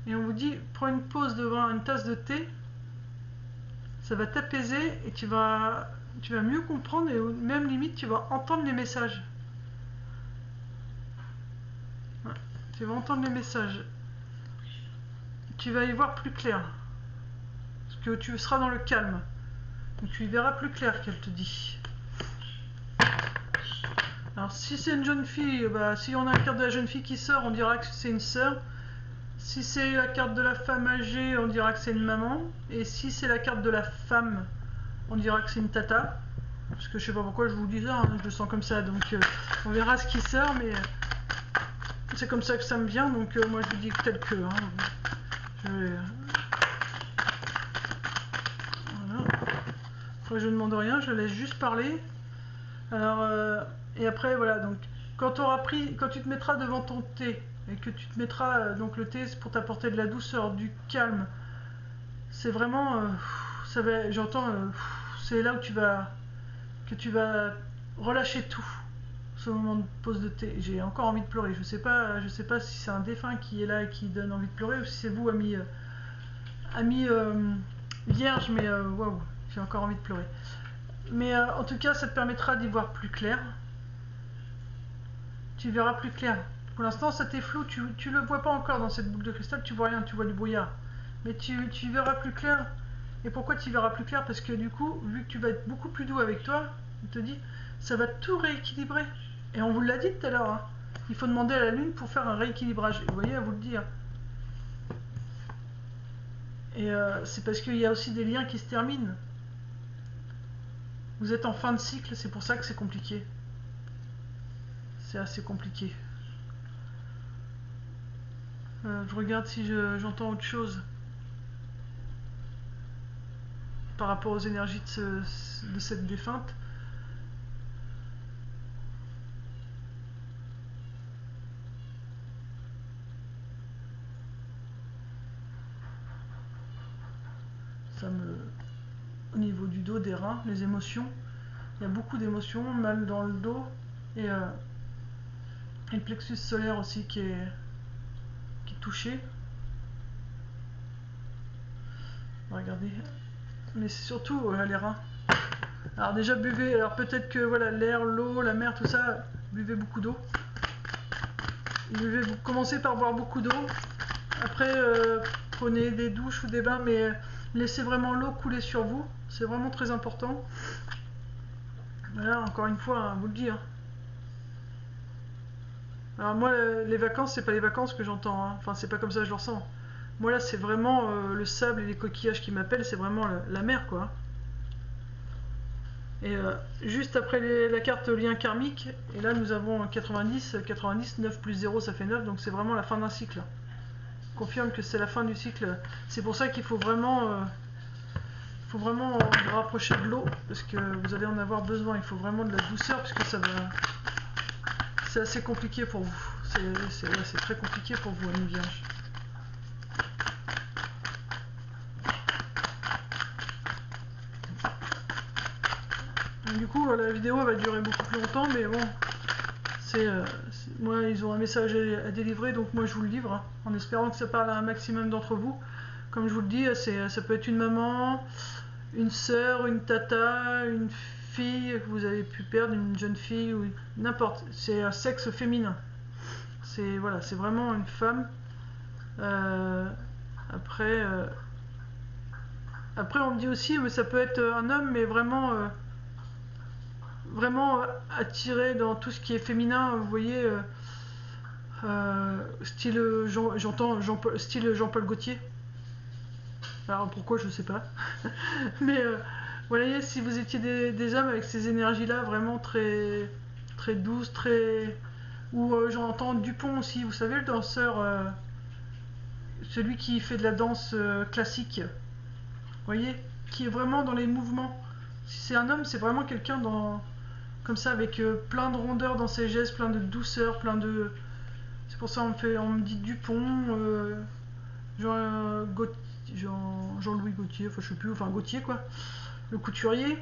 Et on vous dit prends une pause devant une tasse de thé. Ça va t'apaiser et tu vas mieux comprendre et même limite tu vas entendre les messages. Ouais, tu vas entendre les messages. Tu vas y voir plus clair. Parce que tu seras dans le calme. Donc tu y verras plus clair qu'elle te dit. Alors si c'est une jeune fille, bah, si on a la carte de la jeune fille qui sort, on dira que c'est une sœur. Si c'est la carte de la femme âgée, on dira que c'est une maman. Et si c'est la carte de la femme, on dira que c'est une tata. Parce que je sais pas pourquoi je vous dis ça, hein, je le sens comme ça. Donc on verra ce qui sort, mais c'est comme ça que ça me vient. Donc moi je vous dis tel que. Hein. Je vais... Voilà. Après je ne demande rien, je laisse juste parler. Alors et après voilà, donc quand tu te mettras devant ton thé et que tu te mettras donc le thé c'est pour t'apporter de la douceur, du calme. C'est vraiment j'entends c'est là où tu vas relâcher tout. Ce moment de pause de thé, j'ai encore envie de pleurer. Je sais pas si c'est un défunt qui est là et qui donne envie de pleurer ou si c'est vous ami vierge, mais waouh, j'ai encore envie de pleurer. Mais en tout cas, ça te permettra d'y voir plus clair. Tu verras plus clair. Pour l'instant, ça t'est flou, tu le vois pas encore dans cette boucle de cristal, tu vois rien, tu vois du brouillard. Mais tu verras plus clair. Et pourquoi tu verras plus clair? Parce que du coup, vu que tu vas être beaucoup plus doux avec toi, on te dit, ça va tout rééquilibrer. Et on vous l'a dit tout à l'heure, hein. Il faut demander à la lune pour faire un rééquilibrage. Et vous voyez, à vous le dire. Et c'est parce qu'il y a aussi des liens qui se terminent. Vous êtes en fin de cycle, c'est pour ça que c'est compliqué. C'est assez compliqué. Je regarde si j'entends autre chose par rapport aux énergies de cette défunte. Au niveau du dos, des reins, les émotions. Il y a beaucoup d'émotions, mal dans le dos et le plexus solaire aussi qui est touché. Regardez. Mais c'est surtout les reins. Alors déjà buvez, alors peut-être que voilà l'air, l'eau, la mer, tout ça, buvez beaucoup d'eau. Commencez par boire beaucoup d'eau. Après prenez des douches ou des bains, mais laissez vraiment l'eau couler sur vous. C'est vraiment très important. Voilà, encore une fois, hein, vous le dire. Alors moi, les vacances, c'est pas les vacances que j'entends. Hein. Enfin, c'est pas comme ça que je le ressens. Moi là, c'est vraiment le sable et les coquillages qui m'appellent. C'est vraiment la mer, quoi. Et juste après la carte lien karmique, et là nous avons 90, 9 plus 0 ça fait 9, donc c'est vraiment la fin d'un cycle. Confirme que c'est la fin du cycle. C'est pour ça qu'il faut vraiment vous rapprocher de l'eau, parce que vous allez en avoir besoin. Il faut vraiment de la douceur, parce que c'est assez compliqué pour vous. C'est très compliqué pour vous, Ami Vierge. Du coup, la vidéo va durer beaucoup plus longtemps, mais bon, moi, ils ont un message à délivrer, donc moi je vous le livre, hein, en espérant que ça parle à un maximum d'entre vous. Comme je vous le dis, ça peut être une maman, une sœur, une tata, une fille que vous avez pu perdre, une jeune fille, ou n'importe. C'est un sexe féminin. C'est voilà, c'est vraiment une femme. Après, on me dit aussi, mais ça peut être un homme, mais vraiment attiré dans tout ce qui est féminin, vous voyez, style style Jean-Paul Gaultier. Alors pourquoi, je sais pas. Mais voilà, si vous étiez des hommes avec ces énergies-là, vraiment très, très douces, très... Ou j'entends Dupont aussi, vous savez, le danseur celui qui fait de la danse classique, vous voyez, qui est vraiment dans les mouvements. Si c'est un homme, c'est vraiment quelqu'un dans comme ça, avec plein de rondeur dans ses gestes, plein de douceur, plein de... C'est pour ça on me dit Dupont, Jean-Louis Gaultier, enfin je sais plus, enfin Gaultier quoi, le couturier.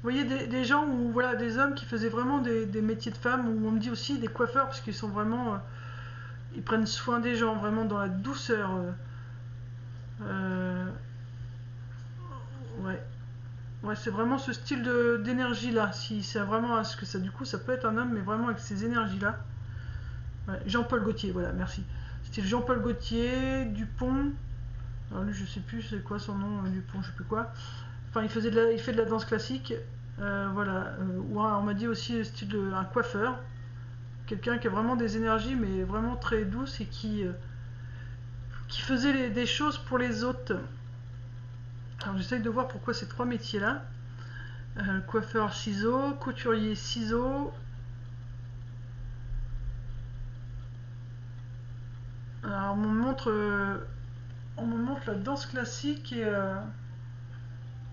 Vous voyez des gens où voilà, des hommes qui faisaient vraiment des métiers de femmes, où on me dit aussi des coiffeurs parce qu'ils sont vraiment, ils prennent soin des gens vraiment dans la douceur. Ouais, ouais, c'est vraiment ce style d'énergie là. Si c'est vraiment ce que ça, du coup, ça peut être un homme, mais vraiment avec ces énergies là. Ouais, Jean-Paul Gaultier, voilà, merci. Style Jean-Paul Gaultier, Dupont. Alors lui, je sais plus c'est quoi son nom, Dupont, je sais plus quoi. Enfin, il fait de la danse classique. Voilà. Ou on m'a dit aussi style un coiffeur. Quelqu'un qui a vraiment des énergies, mais vraiment très douces et qui faisait des choses pour les autres. Alors j'essaye de voir pourquoi ces trois métiers là. Coiffeur ciseaux, couturier ciseaux. Alors on me montre la danse classique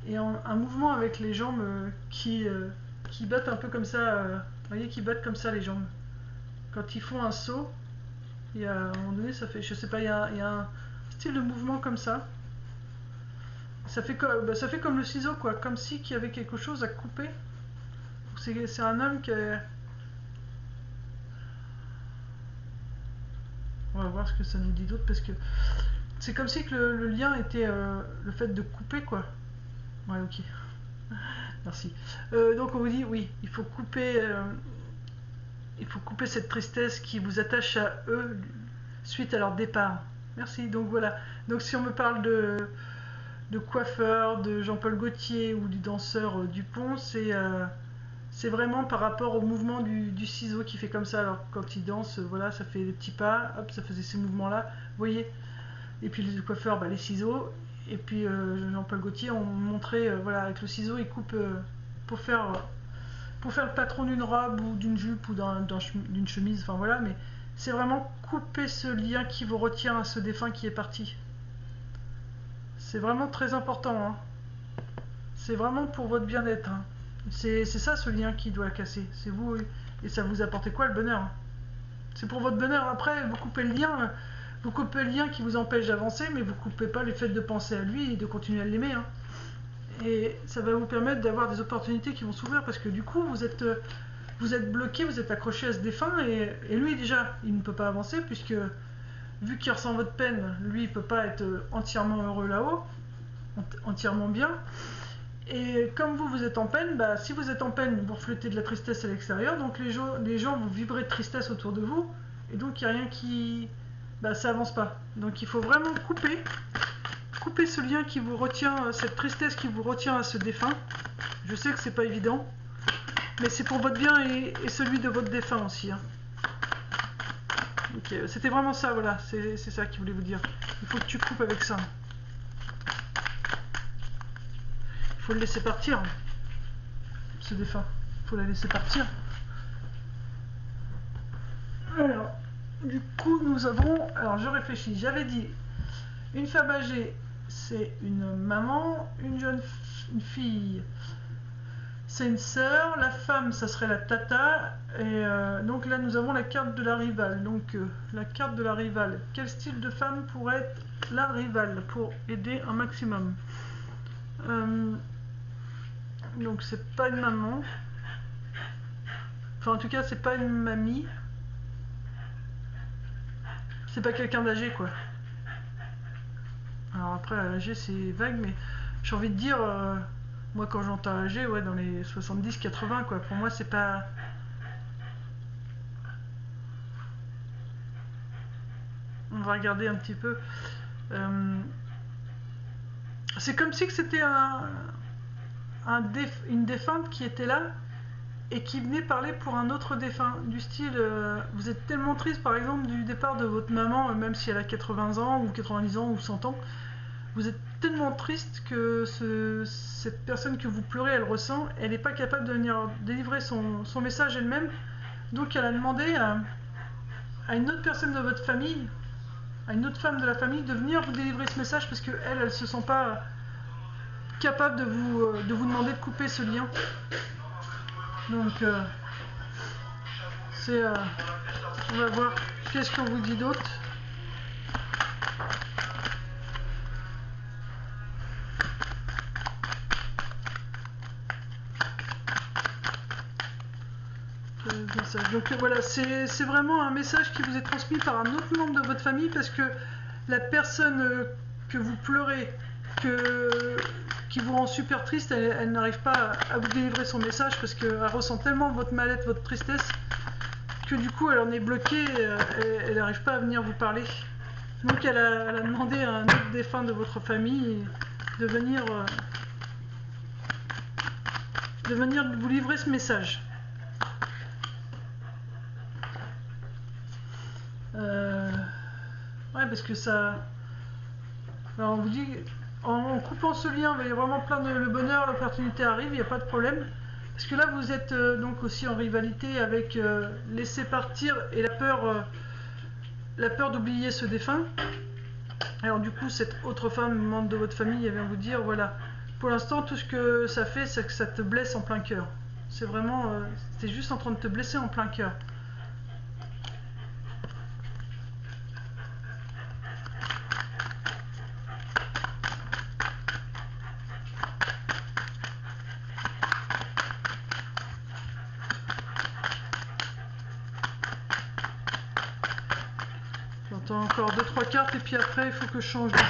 et un mouvement avec les jambes qui battent un peu comme ça. Vous voyez, qui battent comme ça les jambes. Quand ils font un saut, à un moment donné, ça fait, je sais pas, il y a un style de mouvement comme ça. Ça fait comme le ciseau, quoi, comme si qu'il y avait quelque chose à couper. C'est un homme qui est... On va voir ce que ça nous dit d'autre, parce que c'est comme si que le lien était le fait de couper, quoi. Ouais, ok. Merci. Donc on vous dit, oui, il faut couper cette tristesse qui vous attache à eux suite à leur départ. Merci. Donc voilà. Donc si on me parle de coiffeur, de Jean-Paul Gaultier ou du danseur Dupont, c'est vraiment par rapport au mouvement du ciseau qui fait comme ça. Alors quand il danse, voilà, ça fait des petits pas, hop, ça faisait ces mouvements-là, vous voyez. Et puis le coiffeur, bah, les ciseaux. Et puis Jean-Paul Gaultier, on montrait, voilà, avec le ciseau, il coupe pour faire le patron d'une robe ou d'une jupe ou d'une chemise, enfin voilà. Mais c'est vraiment couper ce lien qui vous retient à ce défunt qui est parti. C'est vraiment très important, hein. C'est vraiment pour votre bien-être, hein. C'est ça ce lien qui doit casser. C'est vous, et ça vous apporte quoi le bonheur, hein. C'est pour votre bonheur. Après, vous coupez le lien qui vous empêche d'avancer, mais vous coupez pas le fait de penser à lui et de continuer à l'aimer, hein. Et ça va vous permettre d'avoir des opportunités qui vont s'ouvrir parce que du coup, vous êtes bloqué, vous êtes accroché à ce défunt et lui déjà, il ne peut pas avancer puisque vu qu'il ressent votre peine, lui, il peut pas être entièrement heureux là-haut, entièrement bien. Et comme vous êtes en peine, bah, si vous êtes en peine, vous reflétez de la tristesse à l'extérieur, donc les gens vont vibrer de tristesse autour de vous, et donc il n'y a rien qui... Bah, ça avance pas. Donc il faut vraiment couper ce lien qui vous retient, cette tristesse qui vous retient à ce défunt. Je sais que c'est pas évident, mais c'est pour votre bien et celui de votre défunt aussi, hein. Donc c'était vraiment ça, voilà, c'est ça qu'il voulait vous dire. Il faut que tu coupes avec ça. Il faut le laisser partir, ce défunt. Il faut la laisser partir. Alors, du coup, nous avons... Alors, je réfléchis. J'avais dit, une femme âgée, c'est une maman. Une fille, c'est une sœur. La femme, ça serait la tata. Et donc là, nous avons la carte de la rivale. Donc, la carte de la rivale. Quel style de femme pourrait être la rivale pour aider un maximum? Donc c'est pas une maman, enfin en tout cas c'est pas une mamie, c'est pas quelqu'un d'âgé quoi. Alors après âgé c'est vague, mais j'ai envie de dire, moi quand j'entends âgé, ouais, dans les 70-80 quoi, pour moi c'est pas... On va regarder un petit peu. C'est comme si que c'était une défunte qui était là et qui venait parler pour un autre défunt, du style vous êtes tellement triste par exemple du départ de votre maman, même si elle a 80 ans ou 90 ans ou 100 ans, vous êtes tellement triste que cette personne que vous pleurez, elle ressent, elle n'est pas capable de venir délivrer son message elle-même, donc elle a demandé à une autre personne de votre famille à une autre femme de la famille de venir vous délivrer ce message parce qu'elle, elle se sent pas capable de vous demander de couper ce lien. Donc, on va voir qu'est-ce qu'on vous dit d'autre. Donc voilà, c'est vraiment un message qui vous est transmis par un autre membre de votre famille parce que la personne que vous pleurez, qui vous rend super triste, elle n'arrive pas à vous délivrer son message parce qu'elle ressent tellement votre mal-être, votre tristesse, que du coup elle en est bloquée, elle n'arrive pas à venir vous parler. Donc elle a demandé à un autre défunt de votre famille de venir vous livrer ce message. Ouais, parce que ça... Alors on vous dit, en coupant ce lien, il y a vraiment plein de... Le bonheur, l'opportunité arrive, il n'y a pas de problème. Parce que là, vous êtes donc aussi en rivalité avec laisser partir et la peur d'oublier ce défunt. Alors du coup, cette autre femme, membre de votre famille, elle vient vous dire, voilà, pour l'instant, tout ce que ça fait, c'est que ça te blesse en plein cœur. C'est vraiment... c'est juste en train de te blesser en plein cœur. J'entends encore 2-3 cartes et puis après il faut que je change de jeu.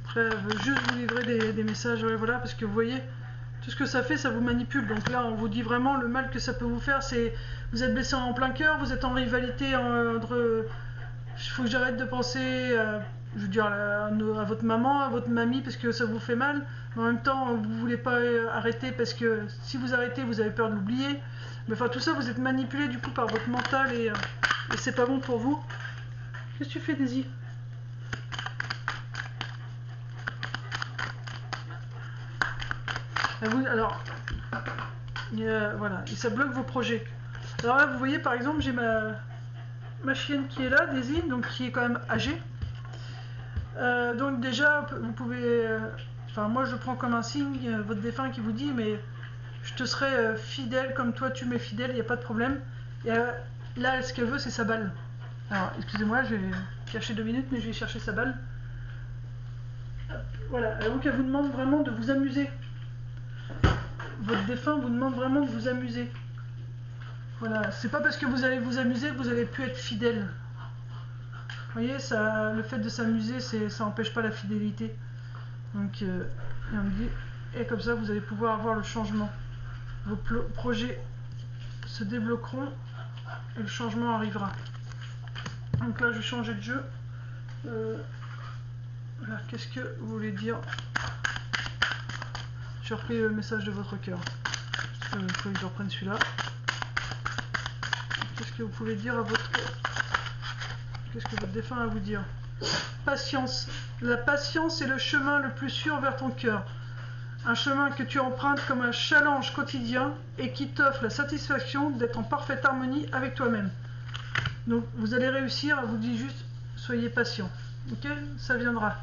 Après elle veut juste vous livrer des messages, ouais, voilà, parce que vous voyez, tout ce que ça fait, ça vous manipule. Donc là on vous dit vraiment le mal que ça peut vous faire, c'est vous êtes blessé en plein cœur, vous êtes en rivalité entre... Il faut que j'arrête de penser je veux dire, à votre maman, à votre mamie, parce que ça vous fait mal. Mais en même temps, vous ne voulez pas arrêter parce que si vous arrêtez, vous avez peur de l'oublier. Mais enfin, tout ça, vous êtes manipulé du coup par votre mental et c'est pas bon pour vous. Qu'est-ce que tu fais, Daisy? Alors, voilà, et ça bloque vos projets. Alors là, vous voyez, par exemple, j'ai ma chienne qui est là, Daisy, donc qui est quand même âgée. Donc déjà, vous pouvez... Enfin, moi, je prends comme un signe votre défunt qui vous dit, mais je te serai fidèle comme toi, tu m'es fidèle, il n'y a pas de problème. Et là, ce qu'elle veut, c'est sa balle. Alors, excusez-moi, je vais cacher 2 minutes, mais je vais chercher sa balle. Voilà, donc elle vous demande vraiment de vous amuser. Votre défunt vous demande vraiment de vous amuser. Voilà, c'est pas parce que vous allez vous amuser que vous allez plus être fidèle. Vous voyez, ça, le fait de s'amuser, ça n'empêche pas la fidélité. Donc, on me dit, et comme ça, vous allez pouvoir avoir le changement. Vos projets se débloqueront et le changement arrivera. Donc là, je vais changer de jeu. Qu'est-ce que vous voulez dire? J'ai repris le message de votre cœur. Il faut que je reprenne celui-là. Qu'est-ce que vous pouvez dire à votre... Qu'est-ce que votre défunt a à vous dire? Patience. La patience est le chemin le plus sûr vers ton cœur. Un chemin que tu empruntes comme un challenge quotidien et qui t'offre la satisfaction d'être en parfaite harmonie avec toi-même. Donc vous allez réussir, elle vous dit juste, soyez patient. Ok? Ça viendra.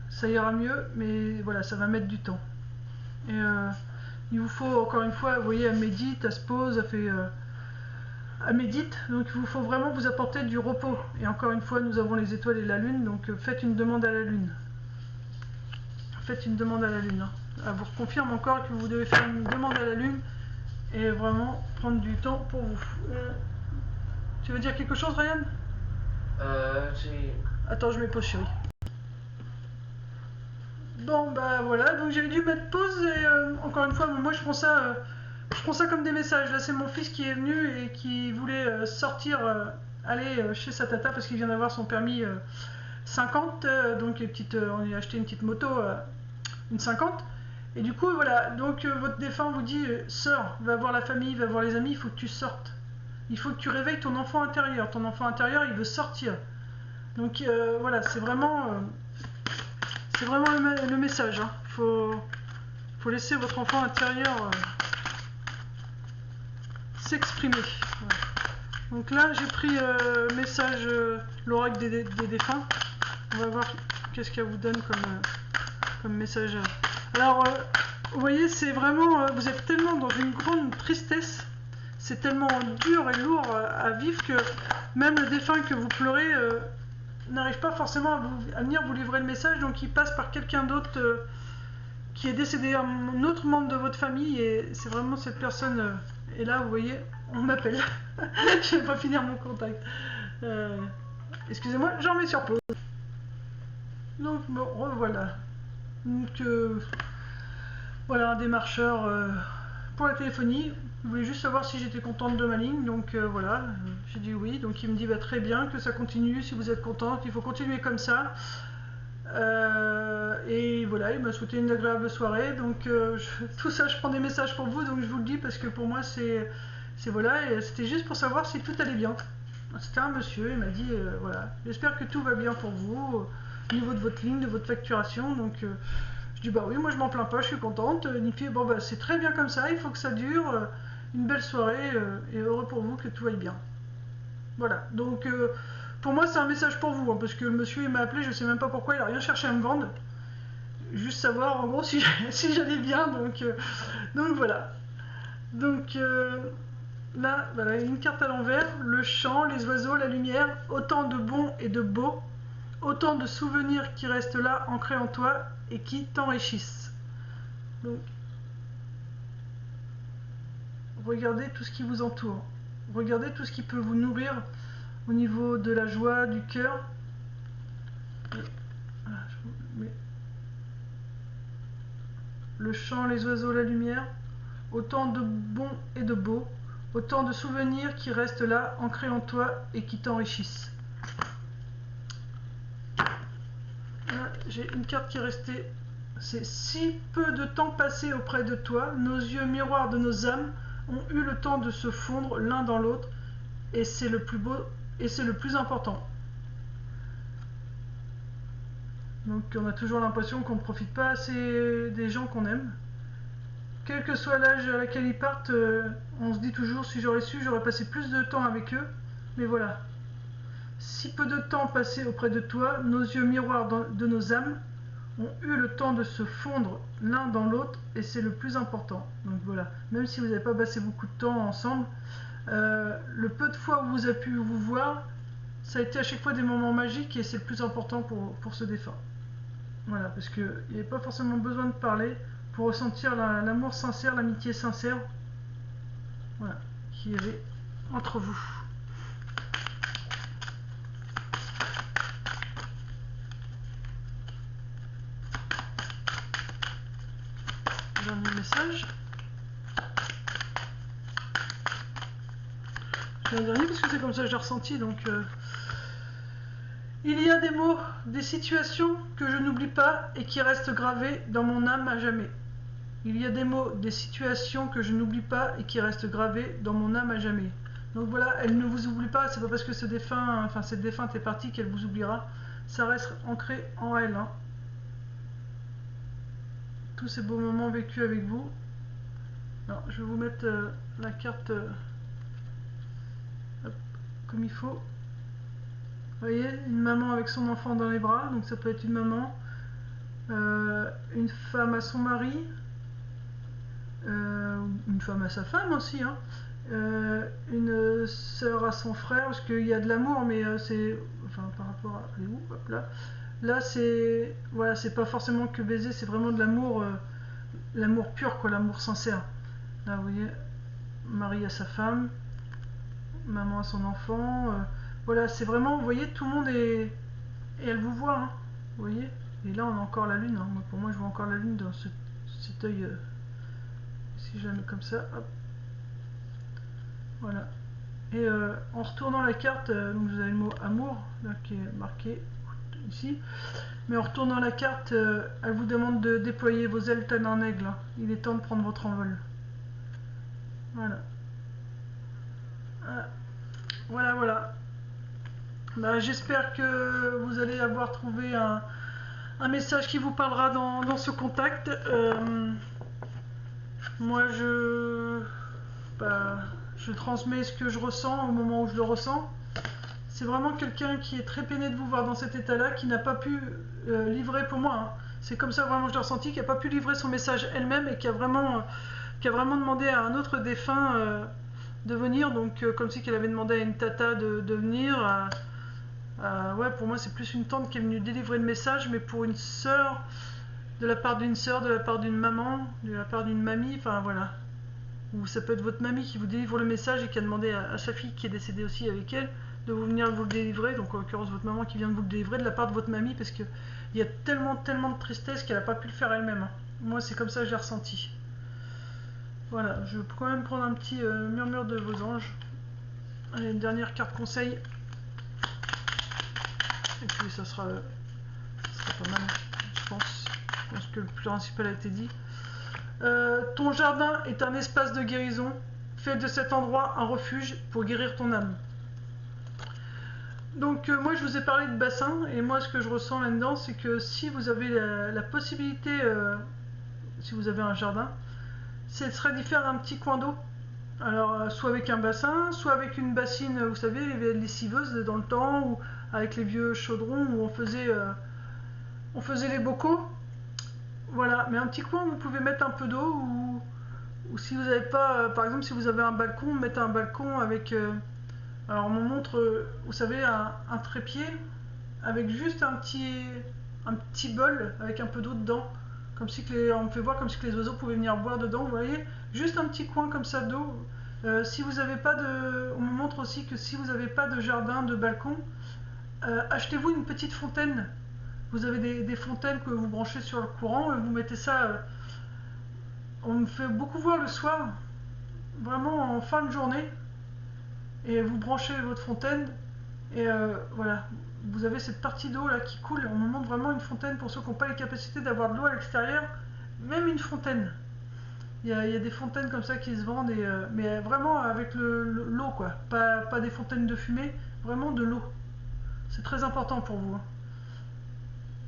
Ça ira mieux, mais voilà, ça va mettre du temps. Et il vous faut, encore une fois, vous voyez, elle médite, elle se pose, elle médite, donc il vous faut vraiment vous apporter du repos. Et encore une fois, nous avons les étoiles et la lune, donc faites une demande à la lune. Faites une demande à la lune. Hein. Elle vous confirme encore que vous devez faire une demande à la lune et vraiment prendre du temps pour vous. Tu veux dire quelque chose, Ryan? Attends, je mets pause, chérie. Bon, bah voilà, donc j'ai dû mettre pause et encore une fois, moi je prends ça comme des messages. Là, c'est mon fils qui est venu et qui voulait sortir, aller chez sa tata parce qu'il vient d'avoir son permis 50, donc on a acheté une petite moto, une 50. Et du coup, voilà, donc votre défunt vous dit, sors, va voir la famille, va voir les amis, il faut que tu sortes. Il faut que tu réveilles ton enfant intérieur. Ton enfant intérieur, il veut sortir. Donc voilà, c'est vraiment le message. Hein. Faut laisser votre enfant intérieur s'exprimer. Voilà. Donc là, j'ai pris message l'oracle des défunts. On va voir qu'est-ce qu'elle vous donne comme message. Alors, vous voyez, c'est vraiment... vous êtes tellement dans une grande tristesse. C'est tellement dur et lourd à vivre que même le défunt que vous pleurez n'arrive pas forcément à venir vous livrer le message. Donc, il passe par quelqu'un d'autre qui est décédé, un autre membre de votre famille. Et c'est vraiment cette personne... et là, vous voyez, on m'appelle. Je vais pas finir mon contact. Excusez-moi, j'en mets sur pause. Donc, bon, revoilà. Donc, voilà, un démarcheur pour la téléphonie. Il voulait juste savoir si j'étais contente de ma ligne. Donc, voilà, j'ai dit oui. Donc, il me dit bah, très bien, que ça continue. Si vous êtes contente, il faut continuer comme ça. Et voilà, il m'a souhaité une agréable soirée. Donc, tout ça, je prends des messages pour vous. Donc, je vous le dis parce que pour moi, c'est voilà. Et c'était juste pour savoir si tout allait bien. C'était un monsieur, il m'a dit voilà, j'espère que tout va bien pour vous au niveau de votre ligne, de votre facturation. Donc je dis bah oui, moi je m'en plains pas, je suis contente. Il me dit bon bah c'est très bien comme ça, il faut que ça dure, une belle soirée et heureux pour vous que tout aille bien. Voilà, donc pour moi c'est un message pour vous, hein, parce que le monsieur il m'a appelé, je sais même pas pourquoi, il a rien cherché à me vendre. Juste savoir en gros si j'allais bien, donc voilà. Donc là, voilà, une carte à l'envers, le chant, les oiseaux, la lumière, autant de bons et de beaux, autant de souvenirs qui restent là, ancrés en toi et qui t'enrichissent. Donc, regardez tout ce qui vous entoure. Regardez tout ce qui peut vous nourrir au niveau de la joie, du cœur. Le chant, les oiseaux, la lumière, autant de bons et de beaux, autant de souvenirs qui restent là, ancrés en toi et qui t'enrichissent. J'ai une carte qui est restée. C'est si peu de temps passé auprès de toi, nos yeux miroirs de nos âmes ont eu le temps de se fondre l'un dans l'autre, et c'est le plus beau et c'est le plus important. Donc on a toujours l'impression qu'on ne profite pas assez des gens qu'on aime. Quel que soit l'âge à laquelle ils partent, on se dit toujours si j'aurais su, j'aurais passé plus de temps avec eux. Mais voilà. Si peu de temps passé auprès de toi, nos yeux miroirs de nos âmes ont eu le temps de se fondre l'un dans l'autre et c'est le plus important. Donc voilà, même si vous n'avez pas passé beaucoup de temps ensemble, le peu de fois où vous avez pu vous voir, ça a été à chaque fois des moments magiques et c'est le plus important pour ce défunt. Voilà, parce qu'il n'y avait pas forcément besoin de parler pour ressentir l'amour sincère, l'amitié sincère, voilà, qu'il y avait entre vous. Dernier message. Je vais un dernier parce que c'est comme ça que j'ai ressenti. Donc, il y a des mots, des situations que je n'oublie pas et qui restent gravées dans mon âme à jamais. Il y a des mots, des situations que je n'oublie pas et qui restent gravées dans mon âme à jamais. Donc voilà, elle ne vous oublie pas. C'est pas parce que cette défunte est partie qu'elle vous oubliera. Ça reste ancré en elle. Hein. Tous ces beaux moments vécus avec vous. Non, je vais vous mettre la carte comme il faut. Vous voyez, une maman avec son enfant dans les bras, donc ça peut être une maman, une femme à son mari, une femme à sa femme aussi, hein, une sœur à son frère, parce qu'il y a de l'amour, mais c'est, enfin par rapport à, allez où, hop là, là c'est, voilà, c'est pas forcément que baiser, c'est vraiment de l'amour, l'amour pur quoi, l'amour sincère. Là vous voyez, mari à sa femme, maman à son enfant, voilà, c'est vraiment, vous voyez, tout le monde est, et elle vous voit, hein, vous voyez, et là on a encore la lune, hein. Pour moi je vois encore la lune dans cet œil, si je la mets comme ça, hop, voilà, et en retournant la carte, donc vous avez le mot amour, là qui est marqué ici, mais en retournant la carte, elle vous demande de déployer vos ailes tel un aigle, hein. Il est temps de prendre votre envol, voilà, voilà, voilà. Bah, j'espère que vous allez avoir trouvé un message qui vous parlera dans ce contact. Moi, bah, je je transmets ce que je ressens au moment où je le ressens. C'est vraiment quelqu'un qui est très peiné de vous voir dans cet état-là, qui n'a pas pu livrer pour moi, hein. C'est comme ça vraiment je l'ai ressenti, qui n'a pas pu livrer son message elle-même et qui a vraiment demandé à un autre défunt de venir, donc comme si qu'elle avait demandé à une tata de venir. Ouais, pour moi c'est plus une tante qui est venue délivrer le message, mais pour une sœur, de la part d'une sœur, de la part d'une maman, de la part d'une mamie, enfin voilà. Ou ça peut être votre mamie qui vous délivre le message et qui a demandé à sa fille qui est décédée aussi avec elle de vous venir vous le délivrer, donc en l'occurrence votre maman qui vient de vous le délivrer de la part de votre mamie, parce qu'il y a tellement de tristesse qu'elle n'a pas pu le faire elle-même, hein. Moi c'est comme ça que j'ai ressenti. Voilà, je peux quand même prendre un petit murmure de vos anges. Allez, une dernière carte conseil. Et puis ça sera pas mal, je pense. Je pense que le principal a été dit. Ton jardin est un espace de guérison. Fais de cet endroit un refuge pour guérir ton âme. Donc moi je vous ai parlé de bassin, et moi ce que je ressens là-dedans, c'est que si vous avez la possibilité, si vous avez un jardin, ce serait d'y faire un petit coin d'eau. Alors soit avec un bassin, soit avec une bassine, vous savez, les lessiveuses dans le temps, ou avec les vieux chaudrons où on faisait les bocaux. Voilà, mais un petit coin où vous pouvez mettre un peu d'eau, ou si vous n'avez pas, par exemple si vous avez un balcon, mettez un balcon avec... alors on me montre, vous savez, un trépied avec juste un petit bol avec un peu d'eau dedans, comme si on me fait voir comme si les oiseaux pouvaient venir boire dedans, vous voyez, juste un petit coin comme ça d'eau. Si vous n'avez pas de, on me montre aussi que si vous n'avez pas de jardin, de balcon, achetez-vous une petite fontaine. Vous avez des fontaines que vous branchez sur le courant et vous mettez ça. On me fait beaucoup voir le soir, vraiment en fin de journée, et vous branchez votre fontaine et voilà, vous avez cette partie d'eau là qui coule. On me montre vraiment une fontaine pour ceux qui n'ont pas les capacités d'avoir de l'eau à l'extérieur, même une fontaine. Il y a des fontaines comme ça qui se vendent, mais vraiment avec l'eau quoi, pas des fontaines de fumée, vraiment de l'eau. C'est très important pour vous, hein.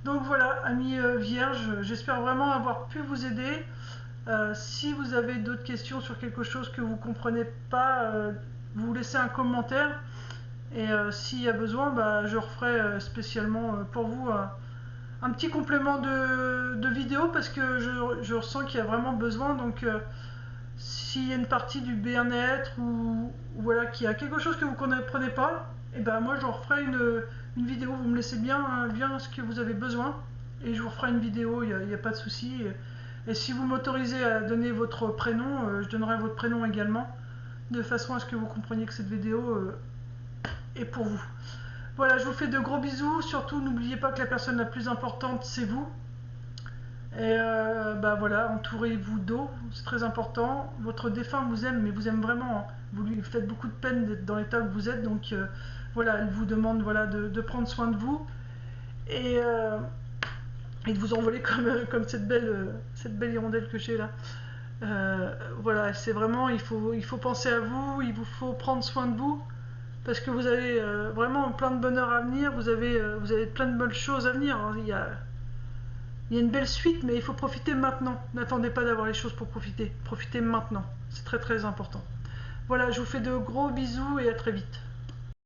Donc voilà, amis vierges, j'espère vraiment avoir pu vous aider. Si vous avez d'autres questions sur quelque chose que vous ne comprenez pas, vous laissez un commentaire. Et s'il y a besoin, je referai spécialement pour vous un petit complément de vidéo, parce que je ressens qu'il y a vraiment besoin. Donc s'il y a une partie du bien-être ou voilà, qu'il y a quelque chose que vous ne comprenez pas, et moi je referai une vidéo. Vous me laissez bien ce que vous avez besoin et je vous referai une vidéo, il n'y a pas de souci. Et si vous m'autorisez à donner votre prénom, je donnerai votre prénom également, de façon à ce que vous compreniez que cette vidéo est pour vous. Voilà, je vous fais de gros bisous. Surtout, n'oubliez pas que la personne la plus importante, c'est vous. Et voilà, entourez-vous d'eau, c'est très important. Votre défunt vous aime, mais vous aime vraiment, hein. Vous lui faites beaucoup de peine d'être dans l'état où vous êtes, donc voilà, elle vous demande de prendre soin de vous et de vous envoler comme cette belle hirondelle que j'ai là. Voilà, c'est vraiment, il faut penser à vous, il vous faut prendre soin de vous, parce que vous avez vraiment plein de bonheur à venir, vous avez plein de bonnes choses à venir, hein. Il y a une belle suite, mais il faut profiter maintenant. N'attendez pas d'avoir les choses pour profiter. Profitez maintenant. C'est très très important. Voilà, je vous fais de gros bisous et à très vite.